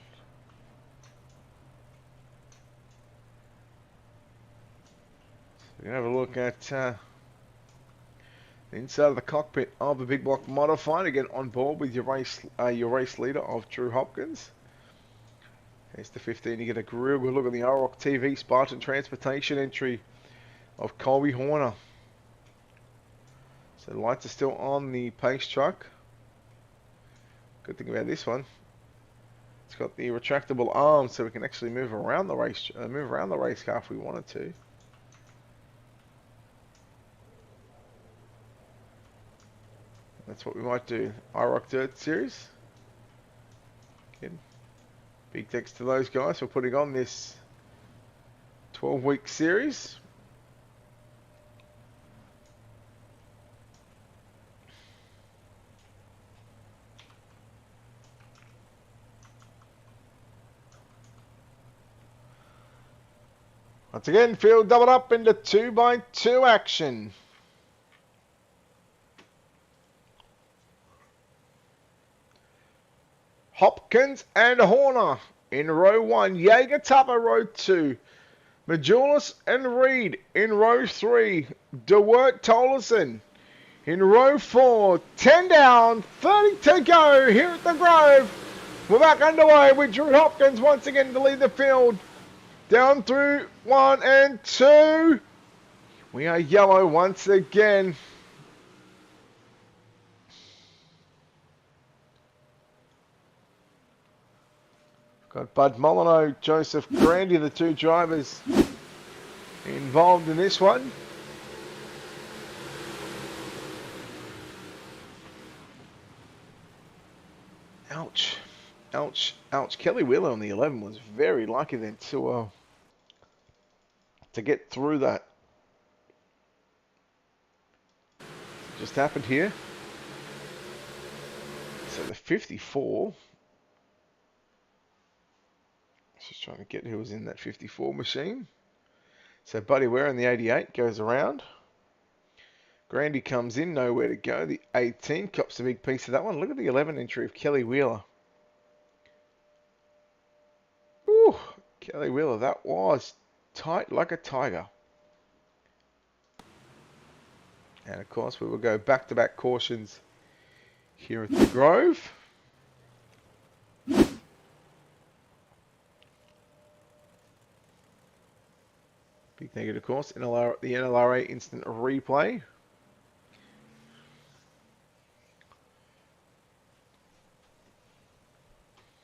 We're going to have a look at the inside of the cockpit of the Big Block Modified. Again, on board with your race leader of Drew Hopkins. There's the 15. You get a real good look at the IROC TV Spartan Transportation entry of Colby Horner. So the lights are still on the pace truck. Good thing about this one, it's got the retractable arms, so we can actually move around the race car if we wanted to. That's what we might do. IROC Dirt Series. Again, big thanks to those guys for putting on this 12-week series. Once again, field doubled up into 2x2 action. Hopkins and Horner in row 1. Jaeger Tupper row 2. Majulis and Reed in row 3. DeWert Tolleson in row 4. 10 down, 30 to go here at the Grove. We're back underway with Drew Hopkins once again to lead the field. Down through 1 and 2. We are yellow once again. Got Bud Molyneux, Joseph Grandy, the two drivers involved in this one. Ouch. Ouch. Ouch. Kelly Wheeler on the 11 was very lucky then to get through that. Just happened here. So the 54. Just trying to get who was in that 54 machine. So Buddy Ware in the 88 goes around. Grandy comes in, nowhere to go. The 18 cops a big piece of that one. Look at the 11 entry of Kelly Wheeler. Ooh, Kelly Wheeler, that was tight like a tiger. And of course we will go back-to-back cautions here at the Grove. Big thank you, of course, the NLRA instant replay.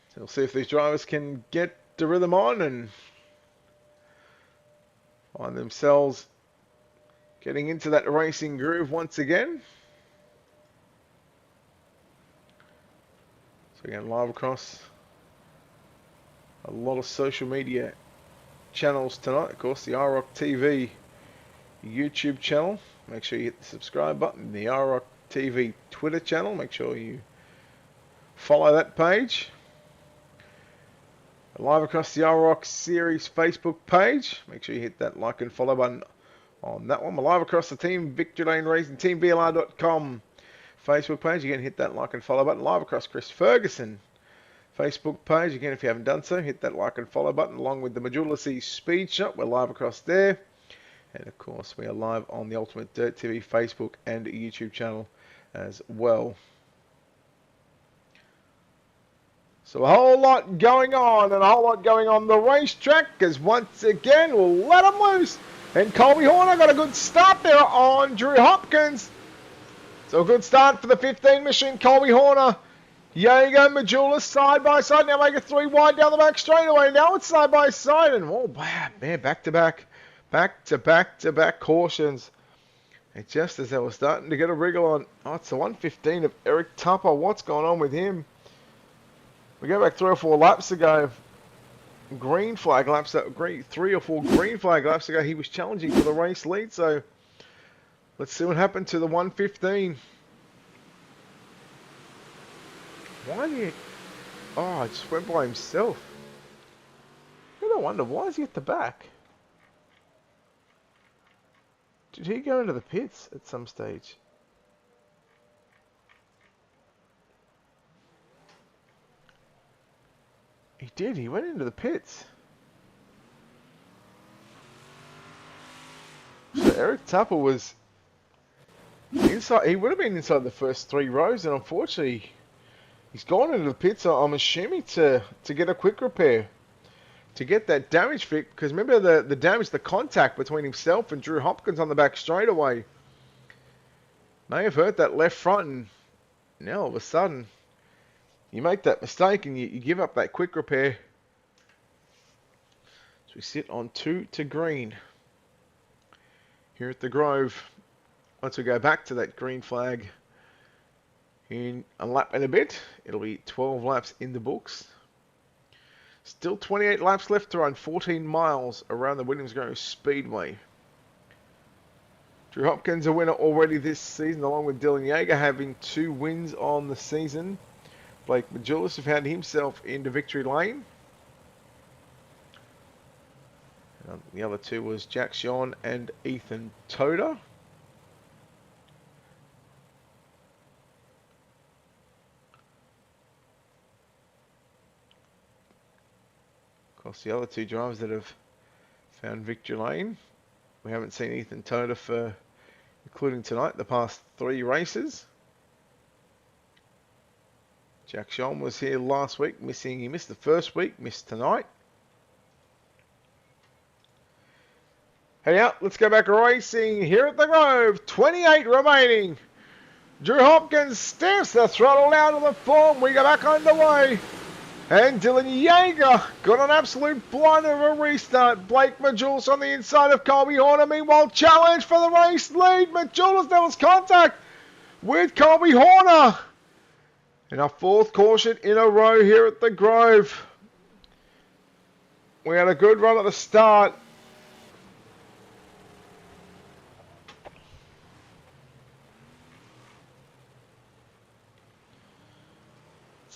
So we'll see if these drivers can get the rhythm on and find themselves getting into that racing groove once again. So again, live across a lot of social media channels tonight. Of course, the IROC TV YouTube channel. Make sure you hit the subscribe button. The IROC TV Twitter channel. Make sure you follow that page. Live across the IROC Series Facebook page. Make sure you hit that like and follow button on that one. We're live across the Team Victory Lane Racing, teamblr.com Facebook page. Again, hit that like and follow button. Live across Chris Ferguson Facebook page. Again, if you haven't done so, hit that like and follow button along with the Majulis Speed Shop. We're live across there. And of course, we are live on the Ultimate Dirt TV Facebook and YouTube channel as well. So a whole lot going on and a whole lot going on the racetrack, because once again we'll let them loose. And Colby Horner got a good start there on Drew Hopkins. So a good start for the 15 machine, Colby Horner. Jaeger, Majulis side by side. Now make it 3 wide down the back straightaway. Now it's side by side. And oh man, back to back cautions. And just as they were starting to get a wriggle on, oh, it's the 115 of Eric Tupper. What's going on with him? We go back 3 or 4 laps ago. Green flag laps, 3 or 4 green flag laps ago, he was challenging for the race lead. So let's see what happened to the 115. Why did he? Oh, it just went by himself. I don't wonder, why is he at the back? Did he go into the pits at some stage? He did, he went into the pits. So Eric Tupper was inside, he would have been inside the first 3 rows, and unfortunately he's gone into the pits, so I'm assuming to get a quick repair. To get that damage fixed, because remember the damage, the contact between himself and Drew Hopkins on the back straightaway. May have hurt that left front, and now all of a sudden you make that mistake and you give up that quick repair. So we sit on 2 to green here at the Grove. Once we go back to that green flag in a lap and a bit, it'll be 12 laps in the books. Still 28 laps left to run, 14 miles around the Williams Grove Speedway. Drew Hopkins a winner already this season, along with Dylan Yeager having 2 wins on the season. Blake Majulis have found himself into victory lane. And the other 2 was Jack Sean and Ethan Toda. Of course, the other 2 drivers that have found victory lane, we haven't seen Ethan Toda for, including tonight, the past 3 races. Jack Sean was here last week, he missed the first week, missed tonight. Hey out, let's go back racing here at the Grove. 28 remaining. Drew Hopkins stamps the throttle down to the form. We go back underway. And Dylan Yeager got an absolute blinder of a restart. Blake Majulis on the inside of Colby Horner. Meanwhile, challenge for the race lead. Majulis, there was contact with Colby Horner. And our 4th caution in a row here at the Grove. We had a good run at the start.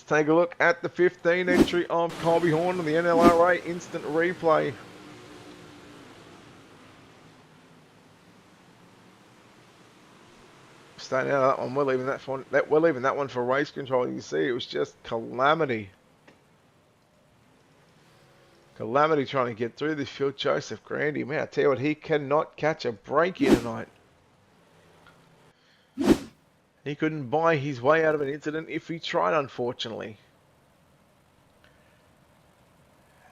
Take a look at the 15 entry of Colby Horn on the NLRA instant replay. Staying out of that one, we're leaving that one for race control. You can see it was just calamity. Calamity trying to get through this field. Joseph Grandy, man, I tell you what, he cannot catch a break here tonight. He couldn't buy his way out of an incident if he tried, unfortunately.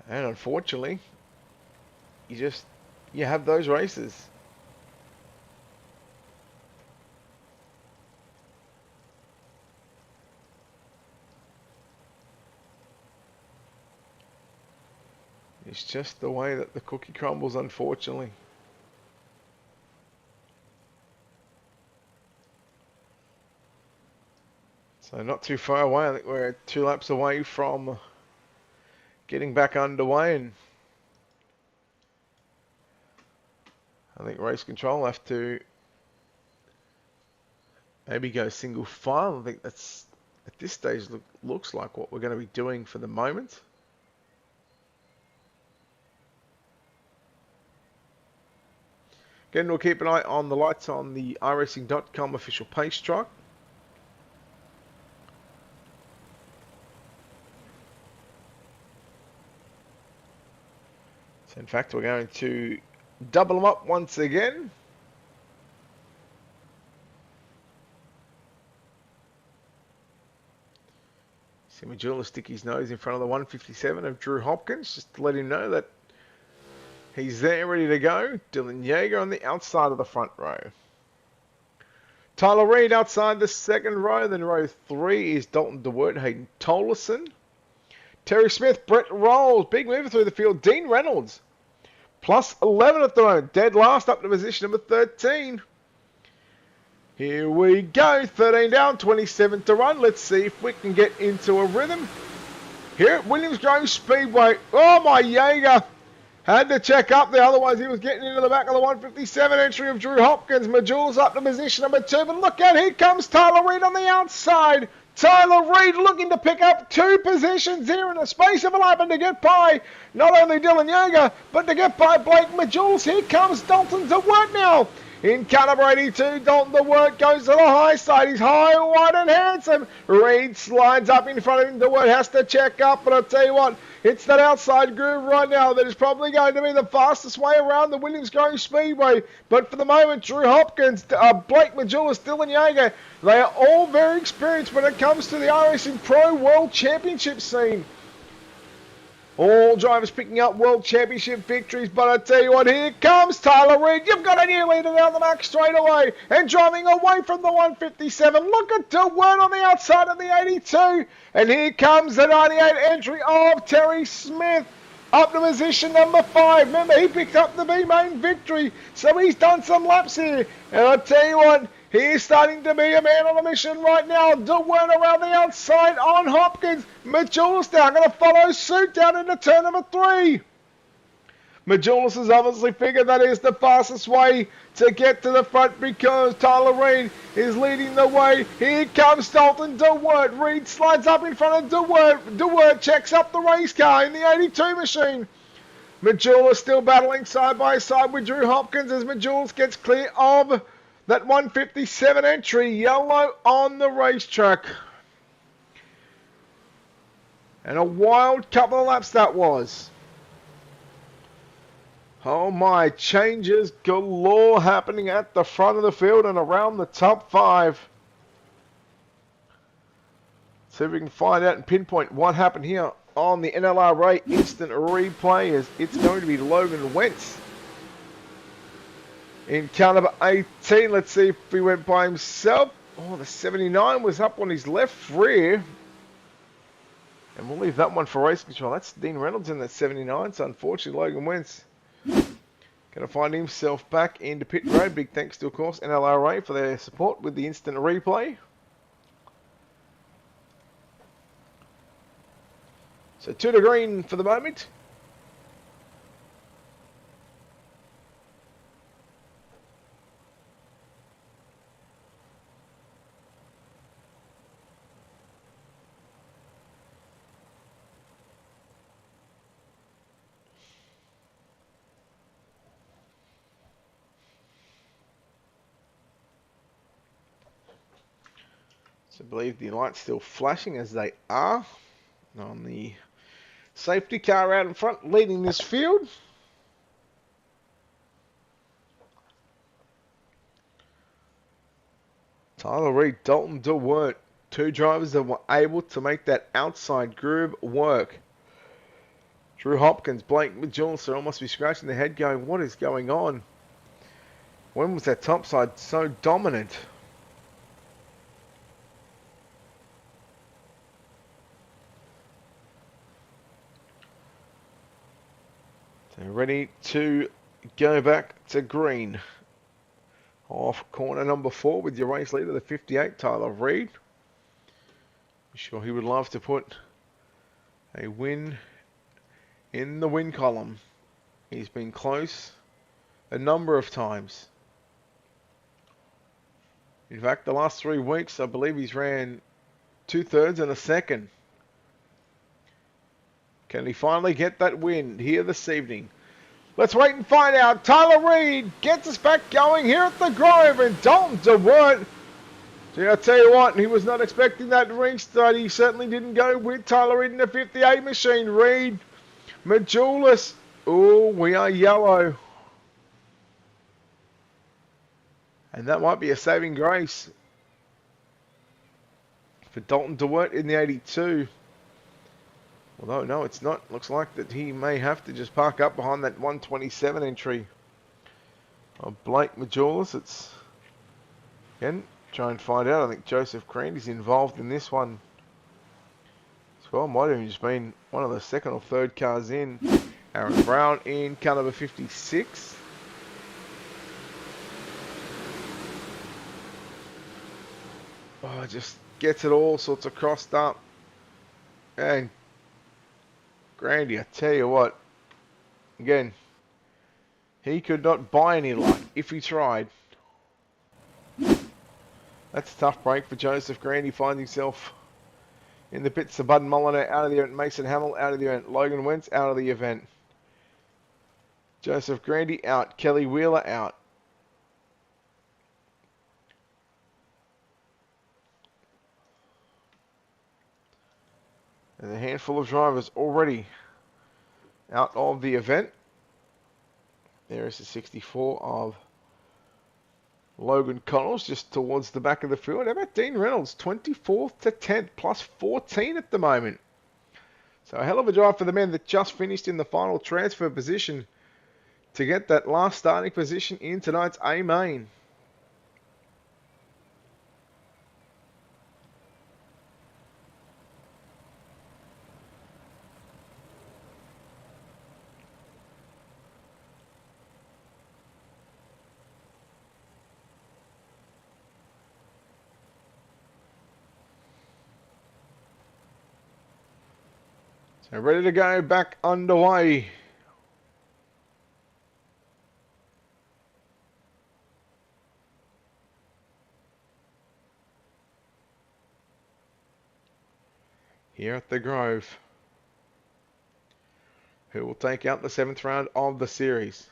And unfortunately, you have those races. It's just the way that the cookie crumbles, unfortunately. So not too far away. I think we're 2 laps away from getting back underway, and I think race control will have to maybe go single file. I think that's at this stage looks like what we're going to be doing for the moment. Again, we'll keep an eye on the lights on the iRacing.com official pace truck. In fact, we're going to double them up once again. See Majulis stick his nose in front of the 157 of Drew Hopkins, just to let him know that he's there ready to go. Dylan Yeager on the outside of the front row. Tyler Reid outside the second row. Then row 3 is Dalton DeWert, Hayden Tolleson. Terry Smith, Brett Rolls, big mover through the field. Dean Reynolds, plus 11 at the moment. Dead last up to position number 13. Here we go. 13 down, 27 to run. Let's see if we can get into a rhythm. Here at Williams Grove Speedway. Oh, my Yeager had to check up there. Otherwise, he was getting into the back of the 157 entry of Drew Hopkins. Majulis up to position number 2. But look out, here comes Tyler Reid on the outside. Tyler Reid looking to pick up 2 positions here in the space of a lap and to get by not only Dylan Yeager, but to get by Blake Majulis. Here comes Dalton DeWert now. In caliber 82, Dalton DeWert goes to the high side. He's high, wide and handsome. Reid slides up in front of him. DeWert has to check up, but I'll tell you what, it's that outside groove right now that is probably going to be the fastest way around the Williams Grove Speedway. But for the moment, Drew Hopkins, Blake Majulis, Dylan Yeager, they are all very experienced when it comes to the iRacing Pro World Championship scene. All drivers picking up World Championship victories, but I tell you what, here comes Tyler Reid. You've got a new leader down the mark straight away and driving away from the 157. Look at DeWert on the outside of the 82. And here comes the 98 entry of Terry Smith. Up to position number 5. Remember, he picked up the B-Main victory, so he's done some laps here. And I tell you what, he's starting to be a man on a mission right now. DeWert around the outside on Hopkins. Majulis now going to follow suit down into turn number 3. Majulis has obviously figured that is the fastest way to get to the front because Tyler Reid is leading the way. Here comes Dalton DeWert. Reid slides up in front of DeWert. DeWert checks up the race car in the 82 machine. Majulis still battling side by side with Drew Hopkins as Majulis gets clear of that 157 entry. Yellow on the racetrack. And a wild couple of laps that was. Oh my, changes galore happening at the front of the field and around the top 5. See if we can find out and pinpoint what happened here on the NLRA instant replay. As it's going to be Logan Wentz in car number 18. Let's see if he went by himself. Oh, the 79 was up on his left rear. And we'll leave that one for race control. That's Dean Reynolds in that 79. So unfortunately, Logan Wentz going to find himself back into pit road. Big thanks to, of course, NLRA for their support with the instant replay. So 2 to green for the moment. So I believe the lights still flashing as they are on the safety car out in front leading this field. Tyler Reid, Dalton DeWert, 2 drivers that were able to make that outside groove work. Drew Hopkins, Blake Majulis almost be scratching their head going, what is going on? When was that top side so dominant? They're ready to go back to green. Off corner number 4 with your race leader, the 58, Tyler Reid. I'm sure he would love to put a win in the win column. He's been close a number of times. In fact, the last 3 weeks, I believe he's ran 2/3 and a second. Can he finally get that win here this evening? Let's wait and find out. Tyler Reid gets us back going here at the Grove, and Dalton DeWert. See, I tell you what, he was not expecting that restart. He certainly didn't go with Tyler Reid in the 58 machine. Reid, Majulis. Oh, we are yellow. And that might be a saving grace for Dalton DeWert in the 82. Although, no, it's not. Looks like that he may have to just park up behind that 127 entry of Blake Majulis. It's, again, try and find out. I think Joseph Crandy's involved in this one as well. Might have just been one of the 2nd or 3rd cars in. Aaron Brown in car number 56. Oh, just gets it all sorts of crossed up. And Grandy, I tell you what, again, he could not buy any luck if he tried. That's a tough break for Joseph Grandy. Finds himself in the pits. Bud Molyneux out of the event. Mason Hamill out of the event. Logan Wentz out of the event. Joseph Grandy out. Kelly Wheeler out. And a handful of drivers already out of the event. There is the 64 of Logan Connells just towards the back of the field. How about Dean Reynolds? 24th to 10th plus 14 at the moment. So a hell of a drive for the men that just finished in the final transfer position to get that last starting position in tonight's A main. So ready to go, back underway. Here at the Grove. Who will take out the 7th round of the series?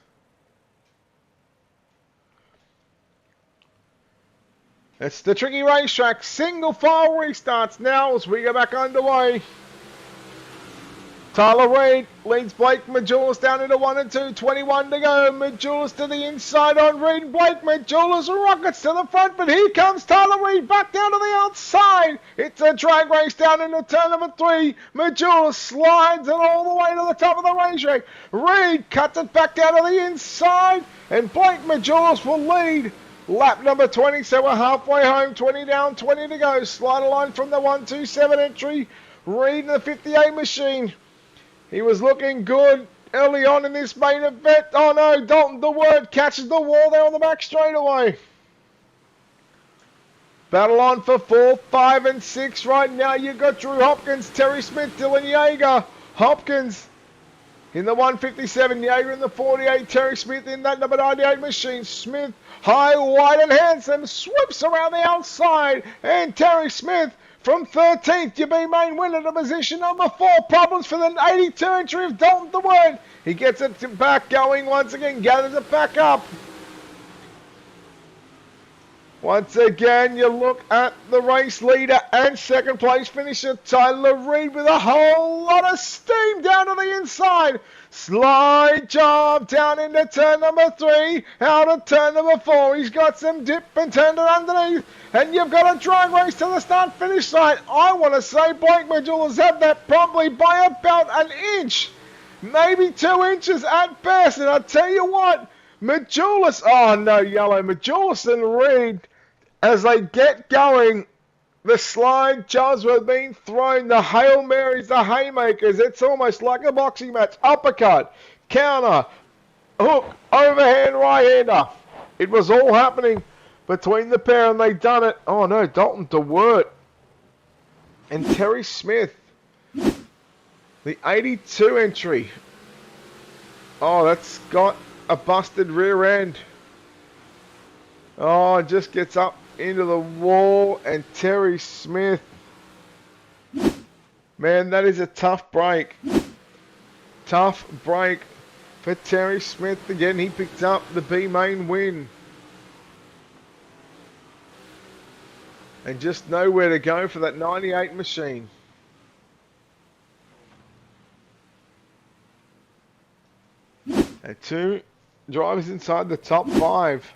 It's the tricky racetrack. Single file restarts now as we go back underway. Tyler Reid leads Blake Majulis down into 1 and 2. 21 to go. Majulis to the inside on Reid. Blake Majulis rockets to the front, but here comes Tyler Reid back down to the outside. It's a drag race down into turn number 3. Majulis slides it all the way to the top of the racetrack. Reid cuts it back down to the inside, and Blake Majulis will lead lap number 20, so we're halfway home. 20 down, 20 to go. Slide line from the 127 entry. Reid in the 58 machine. He was looking good early on in this main event. Oh no, Dalton DeWord catches the wall there on the back straightaway. Battle on for 4, 5 and 6 right now. You've got Drew Hopkins, Terry Smith, Dylan Yeager. Hopkins in the 157, Yeager in the 48, Terry Smith in that number 98 machine. Smith, high, wide and handsome, swoops around the outside. And Terry Smith from 13th, your B main winner to position number 4. Problems for the 82 entry of Dalton DeWord. He gets it back going once again, gathers it back up. Once again, you look at the race leader and second place finisher, Tyler Reid, with a whole lot of steam down to the inside. Slide job down into turn number 3, out of turn number 4. He's got some dip and turned it underneath. And you've got a drag race to the start-finish line. I want to say Blake Majulis had that probably by about an inch, maybe 2 inches at best. And I tell you what, Majulis, oh no, yellow, Majulis and Reid, as they get going, the slide jobs were being thrown, the Hail Marys, the haymakers. It's almost like a boxing match. Uppercut, counter, hook, overhand right-hander. It was all happening between the pair, and they done it. Oh no, Dalton DeWert and Terry Smith. The 82 entry. Oh, that's got a busted rear end. Oh, it just gets up into the wall, and Terry Smith. Man, that is a tough break. Tough break for Terry Smith. Again, he picked up the B main win. And just nowhere to go for that 98 machine. And 2 drivers inside the top 5.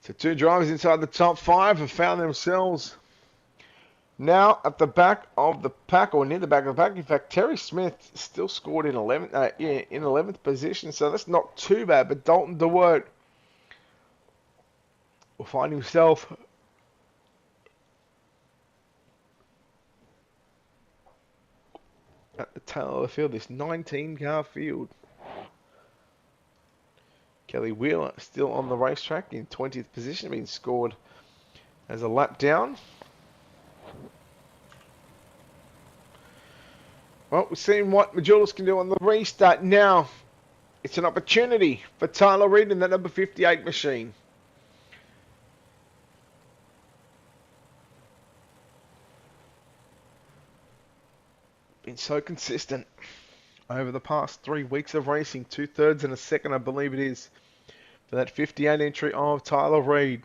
So 2 drivers inside the top 5 have found themselves now at the back of the pack, or near the back of the pack. In fact, Terry Smith still scored in 11th position, so that's not too bad. But Dalton DeWert will find himself at the tail of the field, this 19-car field. Kelly Wheeler still on the racetrack in 20th position, being scored as a lap down. Well, we've seen what Majulis can do on the restart. Now, it's an opportunity for Tyler Reid in that number 58 machine. Been so consistent over the past 3 weeks of racing. 2/3 and a second, I believe it is, for that 58 entry of Tyler Reid.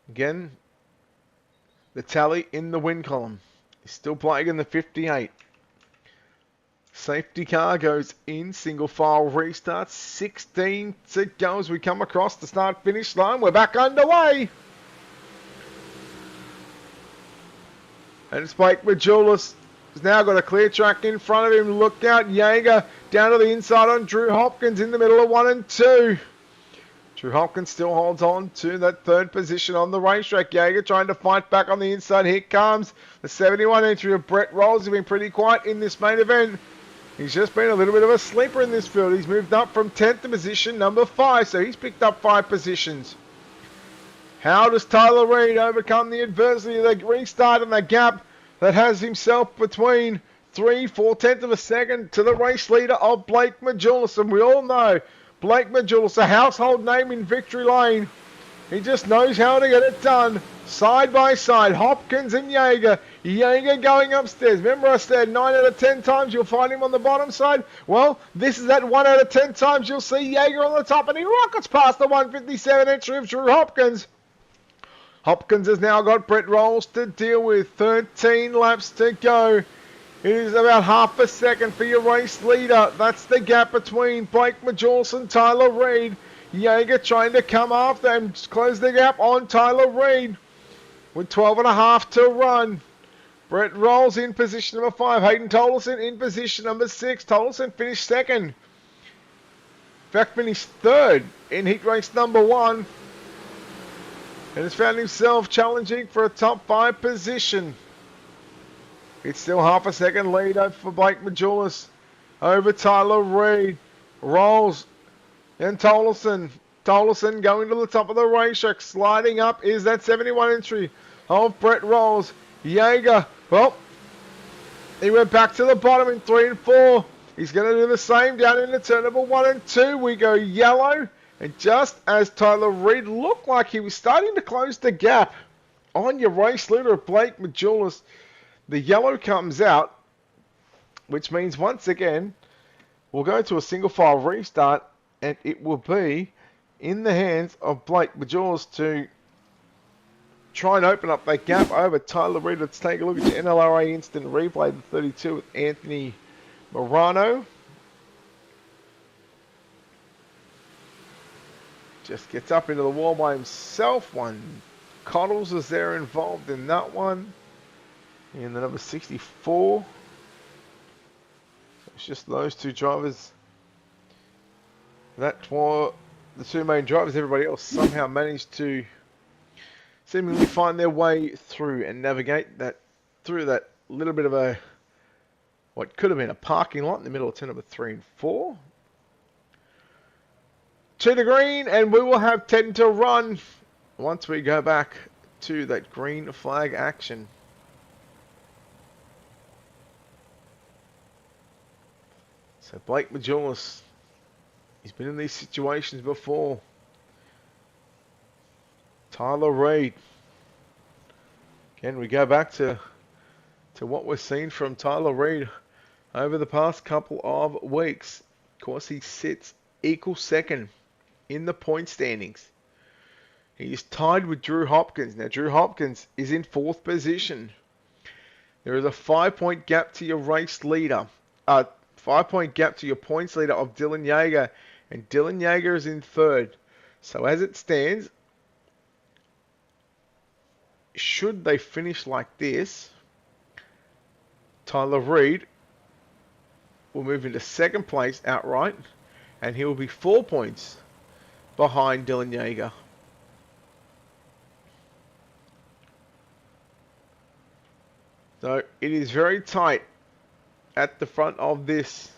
Again, the tally in the win column He's still playing in the 58. Safety car goes in, single file restart, 16 to go as we come across the start-finish line. We're back underway. And it's Blake Majulis. He's now got a clear track in front of him. Look out, Jaeger down to the inside on Drew Hopkins in the middle of 1 and 2. Drew Hopkins still holds on to that third position on the racetrack. Jaeger trying to fight back on the inside. Here comes the 71 entry of Brett Rolls. He's been pretty quiet in this main event. He's just been a little bit of a sleeper in this field. He's moved up from 10th to position number 5, so he's picked up 5 positions. How does Tyler Reid overcome the adversity of the restart and the gap that has himself between 3/4 of a second to the race leader of Blake Majulis? And we all know Blake Majulis, a household name in Victory Lane. He just knows how to get it done. Side by side, Hopkins and Jaeger. Jaeger going upstairs. Remember I said 9 out of 10 times you'll find him on the bottom side? Well, this is that 1 out of 10 times you'll see Jaeger on the top, and he rockets past the 157 entry of Drew Hopkins. Hopkins has now got Brett Rolls to deal with. 13 laps to go. It is about half a second for your race leader. That's the gap between Blake Majulis and Tyler Reid. Jaeger trying to come after and close the gap on Tyler Reid with 12.5 to run. Brett Rolls in position number 5. Hayden Tolleson in position number 6. Tolleson finished second. In fact, finished third in heat race number 1. And has found himself challenging for a top 5 position. It's still half a second lead for Blake Majulis over Tyler Reid. Rolls and Tolleson. Tolleson going to the top of the racetrack. Sliding up is that 71 entry of Brett Rolls. Jaeger, well, he went back to the bottom in 3 and 4. He's going to do the same down into turn number 1 and 2. We go yellow. And just as Tyler Reid looked like he was starting to close the gap on your race leader of Blake Majulis, the yellow comes out, which means once again, we'll go to a single file restart, and it will be in the hands of Blake Majulis to try and open up that gap over Tyler Reid. Let's take a look at the NLRA instant replay, the 32 with Anthony Morano. Just gets up into the wall by himself. One Coddles is there involved in that one. And the number 64. It's just those two drivers. That were the two main drivers. Everybody else somehow managed to seemingly find their way through and navigate that through that little bit of a what could have been a parking lot in the middle of turn number 3 and 4. To the green, and we will have 10 to run once we go back to that green flag action. So Blake Majulis, he's been in these situations before. Tyler Reid. Again, we go back to what we're seeing from Tyler Reid over the past couple of weeks. Of course, he sits equal second in the point standings. He is tied with Drew Hopkins. Now, Drew Hopkins is in 4th position. There is a 5-point gap to your race leader. 5-point gap to your points leader of Dylan Jaeger. And Dylan Jaeger is in 3rd. So as it stands, should they finish like this, Tyler Reid will move into 2nd place outright. And he will be 4 points behind Dylan Jaeger. So it is very tight at the front of this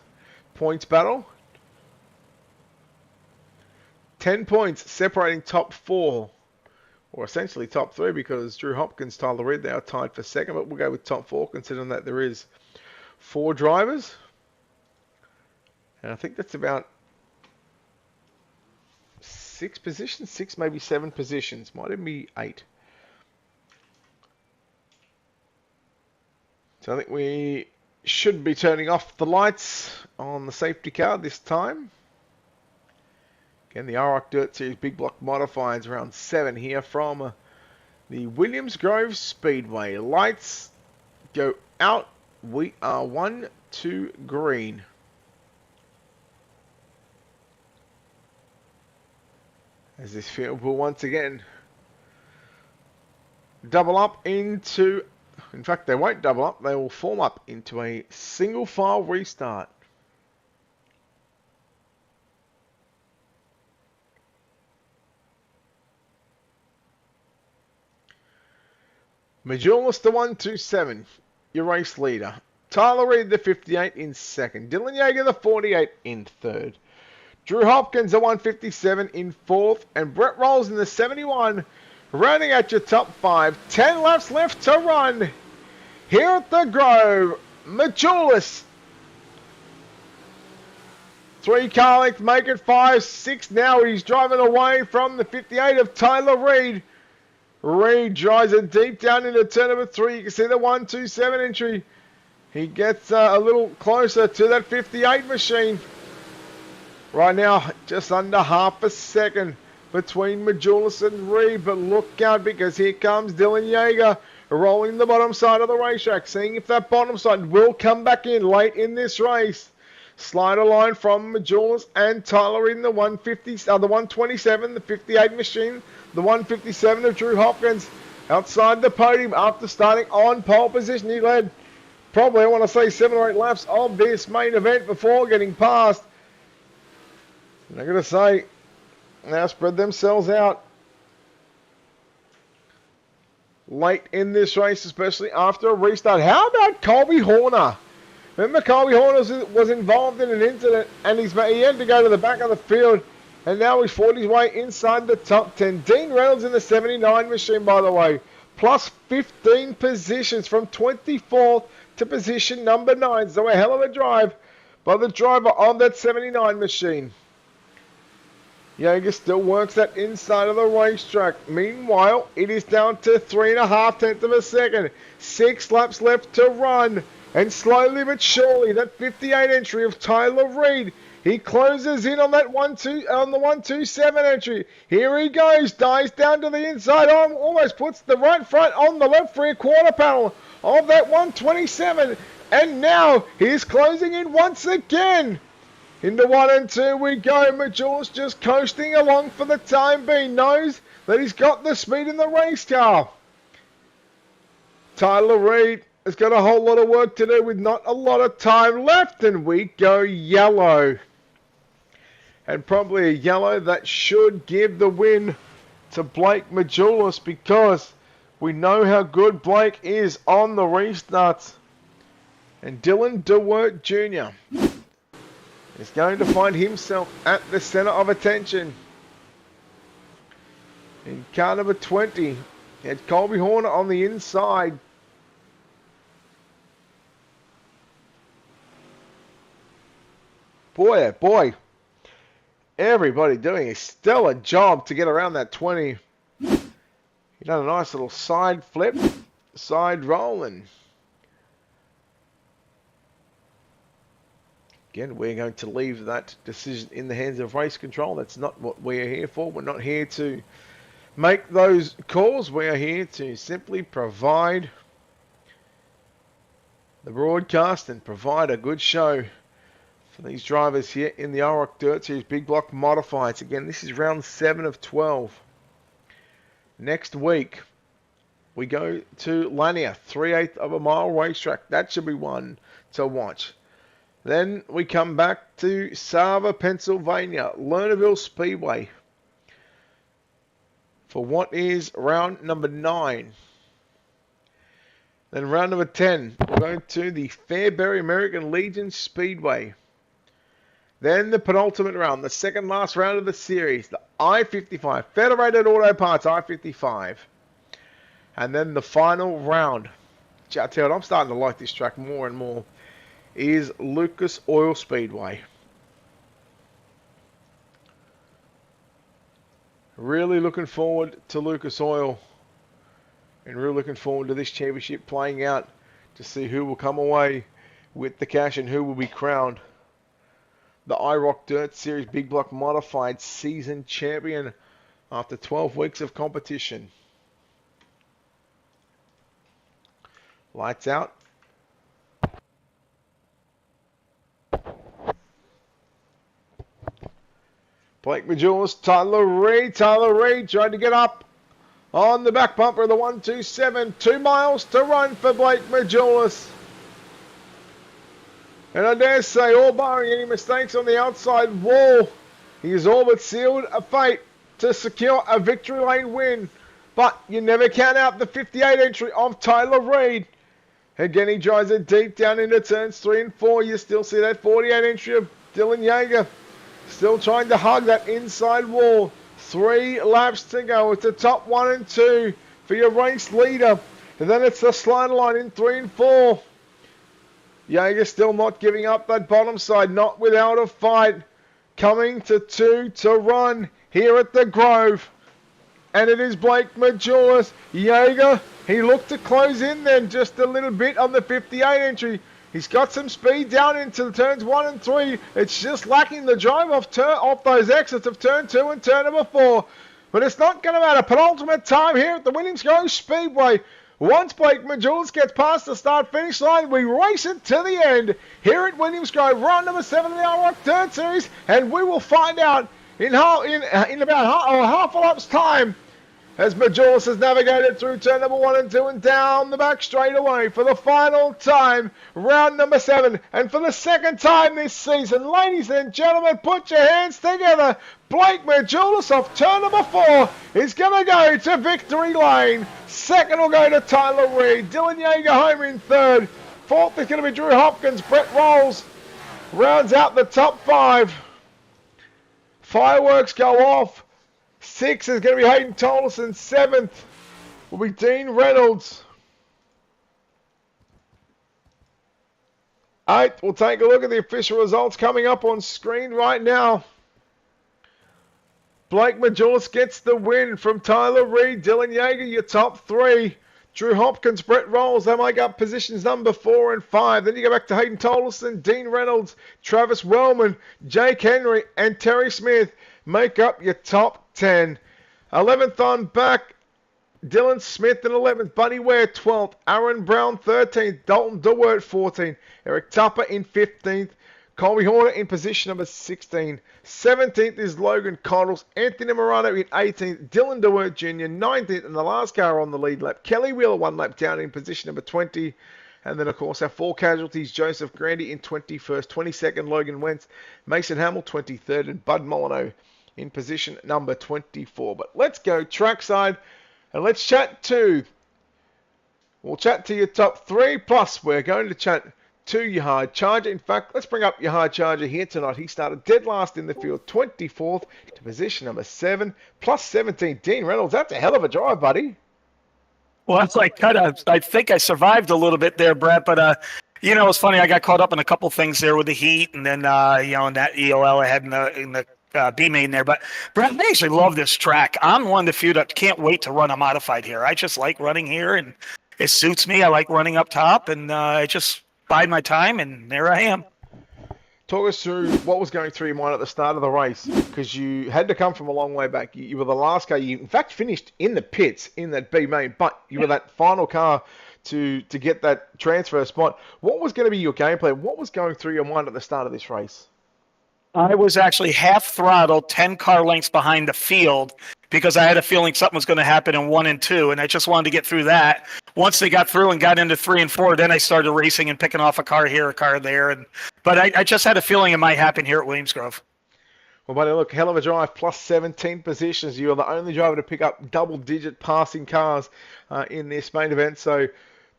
points battle. 10 points separating top 4, or essentially top 3, because Drew Hopkins, Tyler Reid, they are tied for 2nd, but we'll go with top 4 considering that there is 4 drivers. And I think that's about 6 positions, 6 maybe 7 positions, might even be 8. So I think we should be turning off the lights on the safety car this time. Again, the IROC Dirt Series Big Block Modifieds round 7 here from the Williams Grove Speedway. Lights go out. We are 1-2 green. As this field will once again double up into, in fact they won't double up, they will form up into a single file restart. Majulis the 127, your race leader. Tyler Reed the 58 in second. Dylan Yeager the 48 in third. Drew Hopkins the 157 in fourth. And Brett Rolls in the 71. Rounding out your top 5. 10 laps left to run. Here at the Grove, Majulis. 3 car length, make it 5. 6 now. He's driving away from the 58 of Tyler Reed. Reed drives it deep down into turn number 3. You can see the 127 entry. He gets a little closer to that 58 machine. Right now, just under half a second between Majulis and Reed. But look out, because here comes Dylan Yeager rolling the bottom side of the racetrack. Seeing if that bottom side will come back in late in this race. Slider line from Majulis and Tyler in the 150, the 127, the 58 machine. The 157 of Drew Hopkins outside the podium after starting on pole position. He led probably, I want to say, 7 or 8 laps of this main event before getting past. And I'm going to say, now spread themselves out late in this race, especially after a restart. How about Colby Horner? Remember, Colby Horner was involved in an incident and he had to go to the back of the field. And now he's fought his way inside the top 10. Dean Reynolds in the 79 machine, by the way. Plus 15 positions from 24th to position number 9. So a hell of a drive by the driver on that 79 machine. Yeager still works that inside of the racetrack. Meanwhile, it is down to 3.5 tenths of a second. 6 laps left to run. And slowly but surely, that 58 entry of Tyler Reed, he closes in on that on the 127 entry. Here he goes, dives down to the inside, almost puts the right front on the left rear quarter panel of that 127. And now he's closing in once again. Into 1 and 2 we go. Majulis just coasting along for the time being. Knows that he's got the speed in the race car. Tyler Reed has got a whole lot of work to do with not a lot of time left. And we go yellow. And probably a yellow that should give the win to Blake Majulis, because we know how good Blake is on the restarts. And Dylan DeWert Jr. is going to find himself at the center of attention. In car number 20, he had Colby Horner on the inside. Boy, oh boy. Everybody doing a stellar job to get around that 20. He done a nice little side flip, side roll, and again, we're going to leave that decision in the hands of race control. That's not what we are here for. We're not here to make those calls. We are here to simply provide the broadcast and provide a good show for these drivers here in the IROC Dirt Series Big Block Modifieds. Again, this is round 7 of 12. Next week, we go to Lanier, 3/8 of a mile racetrack. That should be one to watch. Then we come back to Sava, Pennsylvania, Lernerville Speedway for what is round number 9. Then round number 10, we're going to the Fairbury American Legion Speedway. Then the penultimate round, the second last round of the series, the I-55, Federated Auto Parts I-55. And then the final round, which I tell you, I'm starting to like this track more and more, is Lucas Oil Speedway. Really looking forward to Lucas Oil. And really looking forward to this championship playing out to see who will come away with the cash and who will be crowned the IROC Dirt Series Big Block Modified Season Champion after 12 weeks of competition. Lights out. Blake Majulis, Tyler Reed. Tyler Reed trying to get up on the back bumper of the 127. 2 miles to run for Blake Majulis. And I dare say, all barring any mistakes on the outside wall, he has all but sealed a fate to secure a victory lane win. But you never count out the 58 entry of Tyler Reed. Again, he drives it deep down into turns 3 and 4. You still see that 48 entry of Dylan Yeager. Still trying to hug that inside wall. 3 laps to go. It's the top 1 and 2 for your race leader. And then it's the slider line in 3 and 4. Yeager still not giving up that bottom side. Not without a fight. Coming to 2 to run here at the Grove. And it is Blake Majulis. Yeager, he looked to close in then just a little bit on the 58 entry. He's got some speed down into the turns 1 and 3. It's just lacking the drive off those exits of turn 2 and turn number 4. But it's not going to matter. Penultimate time here at the Williams Grove Speedway. Once Blake Majulis gets past the start-finish line, we race it to the end here at Williams Grove, round number 7 of the IROC Third Series, and we will find out in about half a lap's time as Majulis has navigated through turn number 1 and 2 and down the back straightaway for the final time, round number 7. And for the second time this season, ladies and gentlemen, put your hands together. Blake Majulis off turn number 4 is going to go to victory lane. Second will go to Tyler Reed. Dylan Yeager home in third. Fourth is going to be Drew Hopkins. Brett Rolls rounds out the top 5. Fireworks go off. 6 is going to be Hayden Tolleson. 7th will be Dean Reynolds. 8th, we'll take a look at the official results coming up on screen right now. Blake Majulis gets the win from Tyler Reed. Dylan Yeager, your top 3. Drew Hopkins, Brett Rolls, they make up positions number 4 and 5. Then you go back to Hayden Tolleson, Dean Reynolds, Travis Wellman, Jake Henry, and Terry Smith make up your top 10. 11th on back, Dylan Smith in 11th, Buddy Ware 12th, Aaron Brown 13th, Dalton Dewart 14th, Eric Tupper in 15th, Colby Horner in position number 16. 17th is Logan Cottles, Anthony Morano in 18th, Dylan Dewart Jr. 19th, and the last car on the lead lap, Kelly Wheeler 1 lap down in position number 20. And then, of course, our 4 casualties, Joseph Grandy in 21st, 22nd, Logan Wentz, Mason Hamill 23rd, and Bud Molyneux in position number 24. But let's go trackside and let's chat to, we'll chat to your top 3, plus we're going to chat to your hard charger. In fact, let's bring up your hard charger here tonight. He started dead last in the field, 24th to position number 7, plus 17. Dean Reynolds, that's a hell of a drive, buddy. Well, it's like I think I survived a little bit there, Brett, but it's funny. I got caught up in a couple things there with the heat, and then and that EOL I had in the B main there. But Brett, I actually love this track. I'm one of the few that can't wait to run a modified here. I just like running here, and it suits me. I like running up top, and I just bide my time, and there I am. Talk us through what was going through your mind at the start of the race, because you had to come from a long way back. You were the last car. You, in fact, finished in the pits in that B main, but you were that final car to get that transfer spot. What was going to be your game plan? What was going through your mind at the start of this race? I was actually half throttle, 10 car lengths behind the field, because I had a feeling something was going to happen in 1 and 2, and I just wanted to get through that. Once they got through and got into 3 and 4, then I started racing and picking off a car here, a car there. But I just had a feeling it might happen here at Williams Grove. Well, buddy, look, hell of a drive, plus 17 positions. You are the only driver to pick up double-digit passing cars in this main event. So,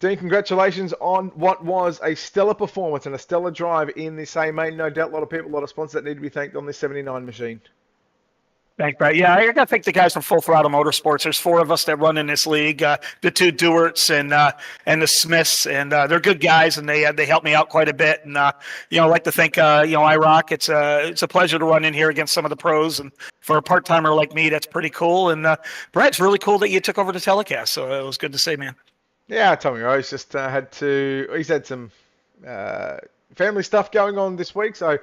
Dean, congratulations on what was a stellar performance and a stellar drive in this A main. No doubt a lot of people, a lot of sponsors that need to be thanked on this 79 machine. Thanks, Brett. Yeah, I got to thank the guys from Full Throttle Motorsports. There's 4 of us that run in this league, the 2 Dewarts and the Smiths, and they're good guys, and they help me out quite a bit. And I'd like to thank IROC. It's a pleasure to run in here against some of the pros, and for a part timer like me, that's pretty cool. And Brett, it's really cool that you took over the telecast, so it was good to see, man. Yeah, Tommy Rose just he's had some family stuff going on this week, so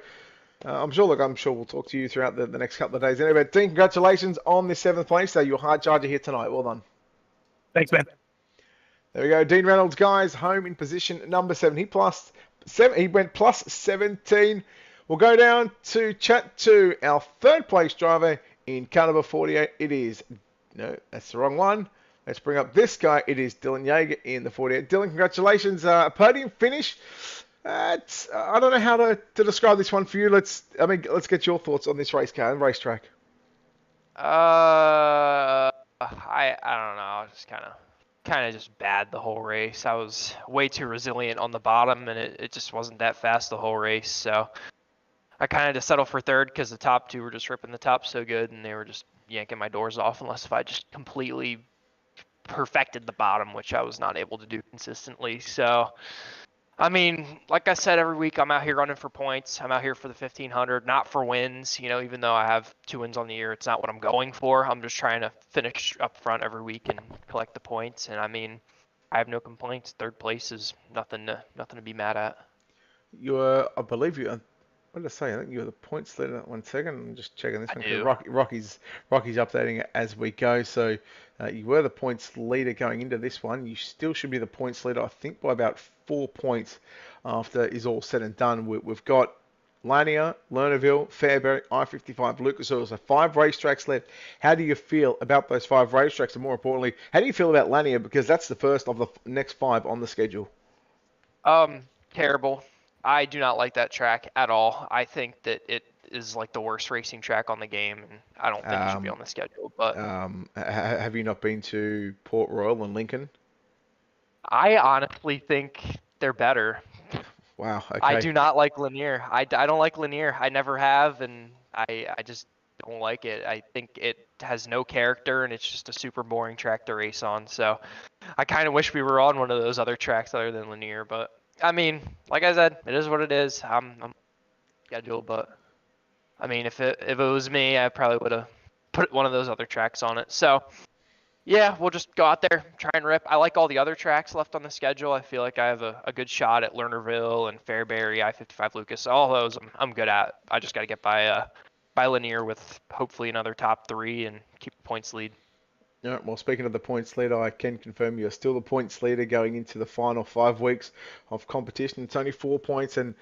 I'm sure we'll talk to you throughout the next couple of days. Anyway, Dean, congratulations on this 7th place. So your hard charger here tonight. Well done. Thanks, man. There we go. Dean Reynolds, guys, home in position number 7. He went plus 17. We'll go down to chat to our third place driver in car number 48. It is, no, that's the wrong one. Let's bring up this guy. It is Dylan Yeager in the 48. Dylan, congratulations. Podium finish. I don't know how to describe this one for you. Let's get your thoughts on this race car and racetrack. I don't know. I was just kind of just bad the whole race. I was way too resilient on the bottom, and it just wasn't that fast the whole race. So I kind of just settled for third because the top two were just ripping the top so good, and they were just yanking my doors off unless if I just completely perfected the bottom, which I was not able to do consistently. So, I mean, like I said, every week I'm out here running for points. I'm out here for the 1500, not for wins. You know, even though I have 2 wins on the year, it's not what I'm going for. I'm just trying to finish up front every week and collect the points. And I mean, I have no complaints. Third place is nothing to be mad at. I believe you. What did I say? I think you were the points leader. 1 second. I'm just checking this one. do. Rocky's updating it as we go. So you were the points leader going into this one. You still should be the points leader, I think, by about 4 points after is all said and done. We've got Lanier, Lernerville, Fairbury, I-55, Lucas Oil. So 5 racetracks left. How do you feel about those 5 racetracks? And more importantly, how do you feel about Lanier? Because that's the first of the next 5 on the schedule. Terrible. I do not like that track at all. I think that it is like the worst racing track on the game, and I don't think it should be on the schedule. But have you not been to Port Royal and Lincoln? I honestly think they're better. Wow. Okay. I do not like Lanier. I don't like Lanier. I never have, and I just don't like it. I think it has no character, and it's just a super boring track to race on. So I kind of wish we were on one of those other tracks other than Lanier, but I mean, like I said, it is what it is. I'm scheduled, but I mean, if it was me, I probably would have put one of those other tracks on it. So yeah, we'll just go out there, try and rip. I like all the other tracks left on the schedule. I feel like I have a good shot at Lernerville and Fairbury, I-55 Lucas. All those I'm good at. I just got to get by Lanier with hopefully another top 3 and keep the points lead. Yeah, well, speaking of the points leader, I can confirm you're still the points leader going into the final 5 weeks of competition. It's only 4 points, and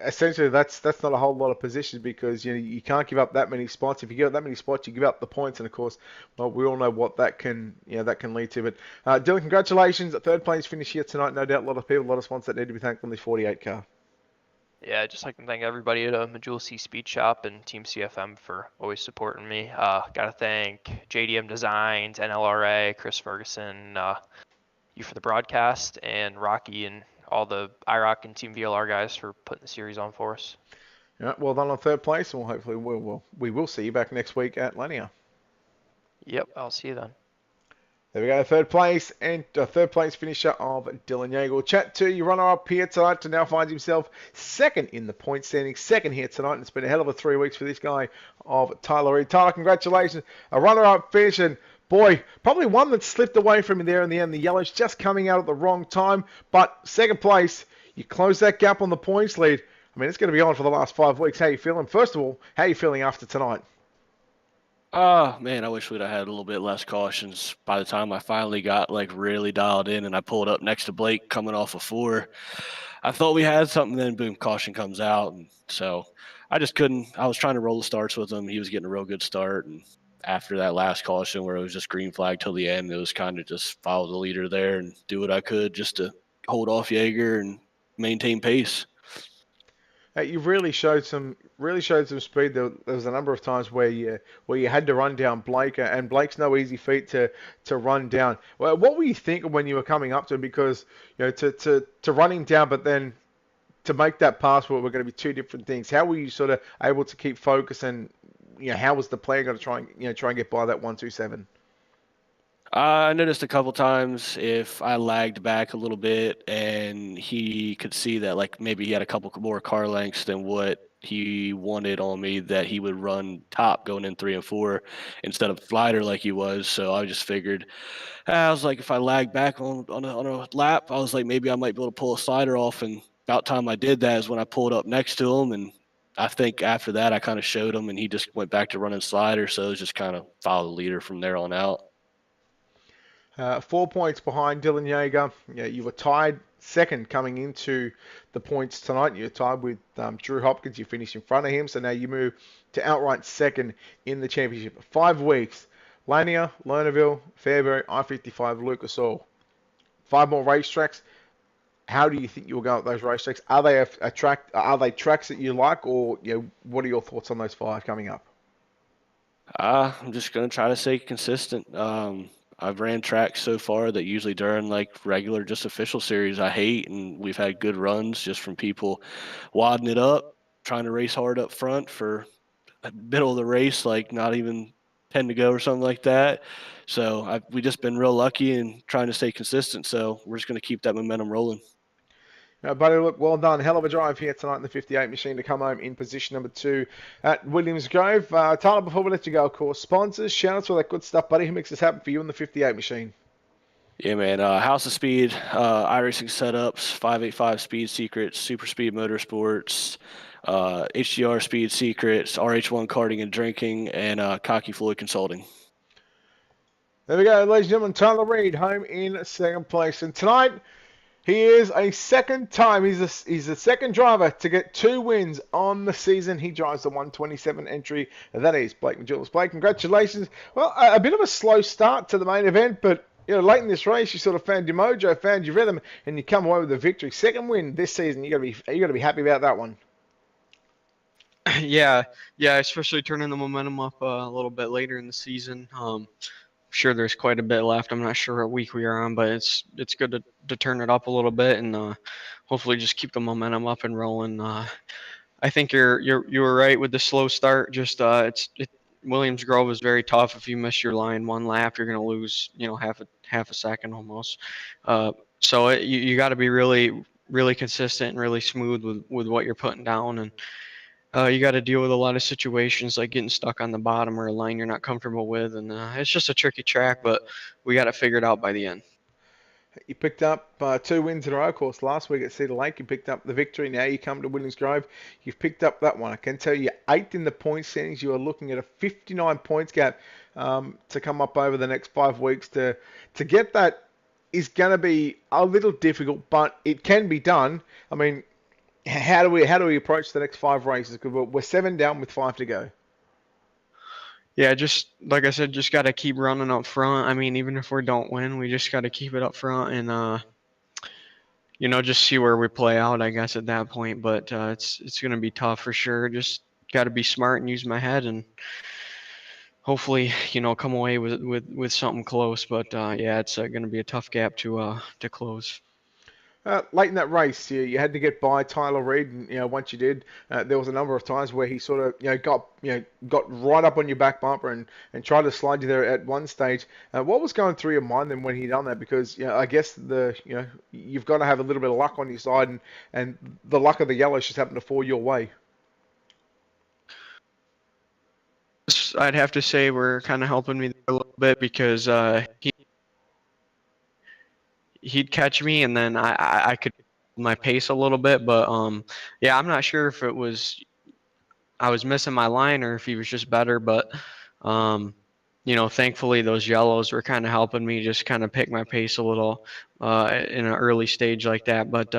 essentially that's not a whole lot of positions because you can't give up that many spots. If you give up that many spots, you give up the points, and of course, well, we all know what that can lead to. But Dylan, congratulations! Third place finish here tonight. No doubt, a lot of people, a lot of sponsors that need to be thanked on this 48 car. Yeah, I'd just like to thank everybody at Majula C Speed Shop and Team CFM for always supporting me. Got to thank JDM Designs, NLRA, Chris Ferguson, you for the broadcast, and Rocky and all the IROC and Team VLR guys for putting the series on for us. Yeah, well done on third place, and hopefully we will see you back next week at Lanier. Yep, I'll see you then. There we go, third place and third place finisher of Dylan Yeager. We'll chat to your runner-up here tonight to now find himself second in the point standing, second here tonight. And it's been a hell of a 3 weeks for this guy of Tyler Reed. Tyler, congratulations. A runner-up finish, and boy, probably one that slipped away from you there in the end. The yellow's just coming out at the wrong time, but second place, you close that gap on the points lead. I mean, it's going to be on for the last 5 weeks. How are you feeling? First of all, how are you feeling after tonight? Man, I wish we'd have had a little bit less cautions. By the time I finally got really dialed in and I pulled up next to Blake coming off of 4, I thought we had something. Then boom, caution comes out, and so I just couldn't. I was trying to roll the starts with him. He was getting a real good start, and after that last caution where it was just green flag till the end, it was kind of just follow the leader there and do what I could just to hold off Yeager and maintain pace. You really showed some speed. There was a number of times where you had to run down Blake, and Blake's no easy feat to run down. Well, what were you thinking when you were coming up to him? Because to run him down, but then to make that pass were going to be 2 different things. How were you sort of able to keep focus, and how was the plan going to try and get by that 127? I noticed a couple times if I lagged back a little bit and he could see that maybe he had a couple more car lengths than what he wanted on me, that he would run top going in 3 and 4 instead of slider like he was. So I just figured, I was like, if I lag back on a lap, I was like, maybe I might be able to pull a slider off. And about time I did that is when I pulled up next to him. And I think after that, I kind of showed him and he just went back to running slider. So it was just kind of follow the leader from there on out. 4 points behind Dylan Yeager. Yeah, you were tied second coming into the points tonight. You're tied with Drew Hopkins. You finished in front of him, so now you move to outright second in the championship. 5 weeks. Lanier, Lernerville, Fairbury, I-55, Lucas Oil. 5 more racetracks. How do you think you'll go at those racetracks? Are they Are they tracks that you like, or what are your thoughts on those 5 coming up? I'm just gonna try to stay consistent. I've ran tracks so far that usually during like regular just official series I hate, and we've had good runs just from people wadding it up, trying to race hard up front for middle of the race, like not even 10 to go or something like that. So we just been real lucky and trying to stay consistent. So we're just gonna keep that momentum rolling. Buddy, look, well done. Hell of a drive here tonight in the 58 machine to come home in position number 2 at Williams Grove. Tyler, before we let you go, of course, sponsors, shout outs, all that good stuff, buddy. Who makes this happen for you in the 58 machine? Yeah, man. House of Speed, iRacing setups, 585 Speed Secrets, Super Speed Motorsports, HDR Speed Secrets, RH1 Karting and Drinking, and Cocky Floyd Consulting. There we go, ladies and gentlemen. Tyler Reed home in second place. And tonight, he is a second time. He's the second driver to get 2 wins on the season. He drives the 127 entry. And that is Blake Majulis. Blake, congratulations. Well, a bit of a slow start to the main event, but late in this race, you sort of found your mojo, found your rhythm, and you come away with a victory. Second win this season. You got to be happy about that one. Yeah, especially turning the momentum up a little bit later in the season. Sure, there's quite a bit left. I'm not sure what week we are on, but it's good to turn it up a little bit and hopefully just keep the momentum up and rolling. I think you were right with the slow start. Just Williams Grove is very tough. If you miss your line 1 lap, you're going to lose half a second almost. So you got to be really consistent and really smooth with what you're putting down, and you got to deal with a lot of situations like getting stuck on the bottom or a line you're not comfortable with, and it's just a tricky track, but we got it figured out by the end. You picked up 2 wins in a row. Of course, last week at Cedar Lake, you picked up the victory. Now you come to Williams Grove. You've picked up that one. I can tell you 8th in the point standings. You are looking at a 59 points gap to come up over the next 5 weeks. To get that is going to be a little difficult, but it can be done. I mean, how do we approach the next 5 races? Because we're 7 down with 5 to go. Yeah, just like I said, just got to keep running up front. I mean, even if we don't win, we just got to keep it up front and just see where we play out, I guess, at that point. But it's going to be tough for sure. Just got to be smart and use my head and hopefully, come away with something close. But yeah, it's going to be a tough gap to close. Late in that race, you had to get by Tyler Reed, and once you did, there was a number of times where he sort of got right up on your back bumper and tried to slide you there at one stage. What was going through your mind then when he done that? Because I guess you've got to have a little bit of luck on your side, and the luck of the yellows just happened to fall your way. I'd have to say we're kind of helping me a little bit because he'd catch me and then I could my pace a little bit, but yeah, I'm not sure if it was I was missing my line or if he was just better, but thankfully those yellows were kind of helping me just kind of pick my pace a little in an early stage like that. But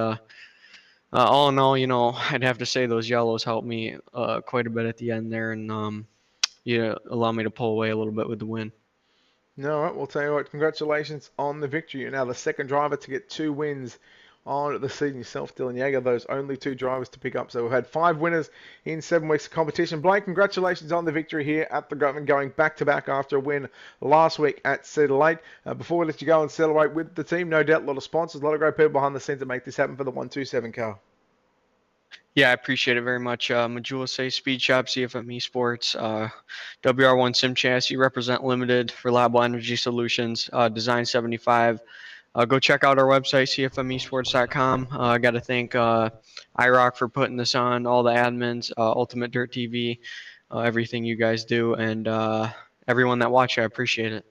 all in all, I'd have to say those yellows helped me quite a bit at the end there, and allow me to pull away a little bit with the win. All right, we'll tell you what, congratulations on the victory. You're now the second driver to get 2 wins on the season yourself, Dylan Yeager. Those only 2 drivers to pick up. So we've had 5 winners in 7 weeks of competition. Blake, congratulations on the victory here at the Grumman, going back-to-back after a win last week at Cedar Lake. Before we let you go and celebrate with the team, no doubt a lot of sponsors, a lot of great people behind the scenes that make this happen for the 127 car. Yeah, I appreciate it very much. Majulis Speed Shop, CFME Sports, WR1 Sim Chassis, Represent Limited, Reliable Energy Solutions, Design 75. Go check out our website, cfmesports.com. I got to thank IROC for putting this on, all the admins, Ultimate Dirt TV, everything you guys do, and everyone that watch. I appreciate it.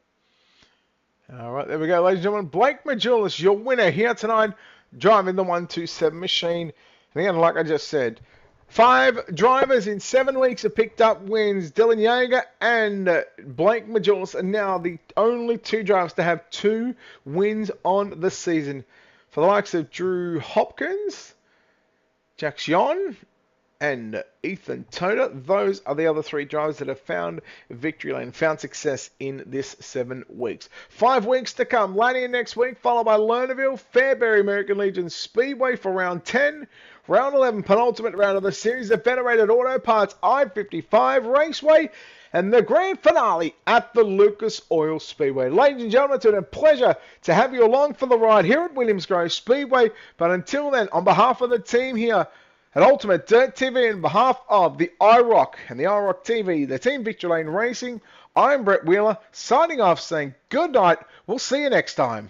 All right, there we go, ladies and gentlemen. Blake Majulis, your winner here tonight, driving the 127 machine. And again, like I just said, 5 drivers in 7 weeks have picked up wins. Dylan Yeager and Blake Majolis are now the only 2 drivers to have 2 wins on the season. For the likes of Drew Hopkins, Jack Xion, and Ethan Toda, those are the other 3 drivers that have found victory lane, found success in this 7 weeks. 5 weeks to come. Lanier next week, followed by Lernerville, Fairbury American Legion Speedway for round 10. Round 11, penultimate round of the series, the Federated Auto Parts I-55 Raceway, and the grand finale at the Lucas Oil Speedway. Ladies and gentlemen, it's been a pleasure to have you along for the ride here at Williams Grove Speedway. But until then, on behalf of the team here at Ultimate Dirt TV, on behalf of the IROC and the IROC TV, the Team Victory Lane Racing, I'm Brett Wheeler, signing off saying good night. We'll see you next time.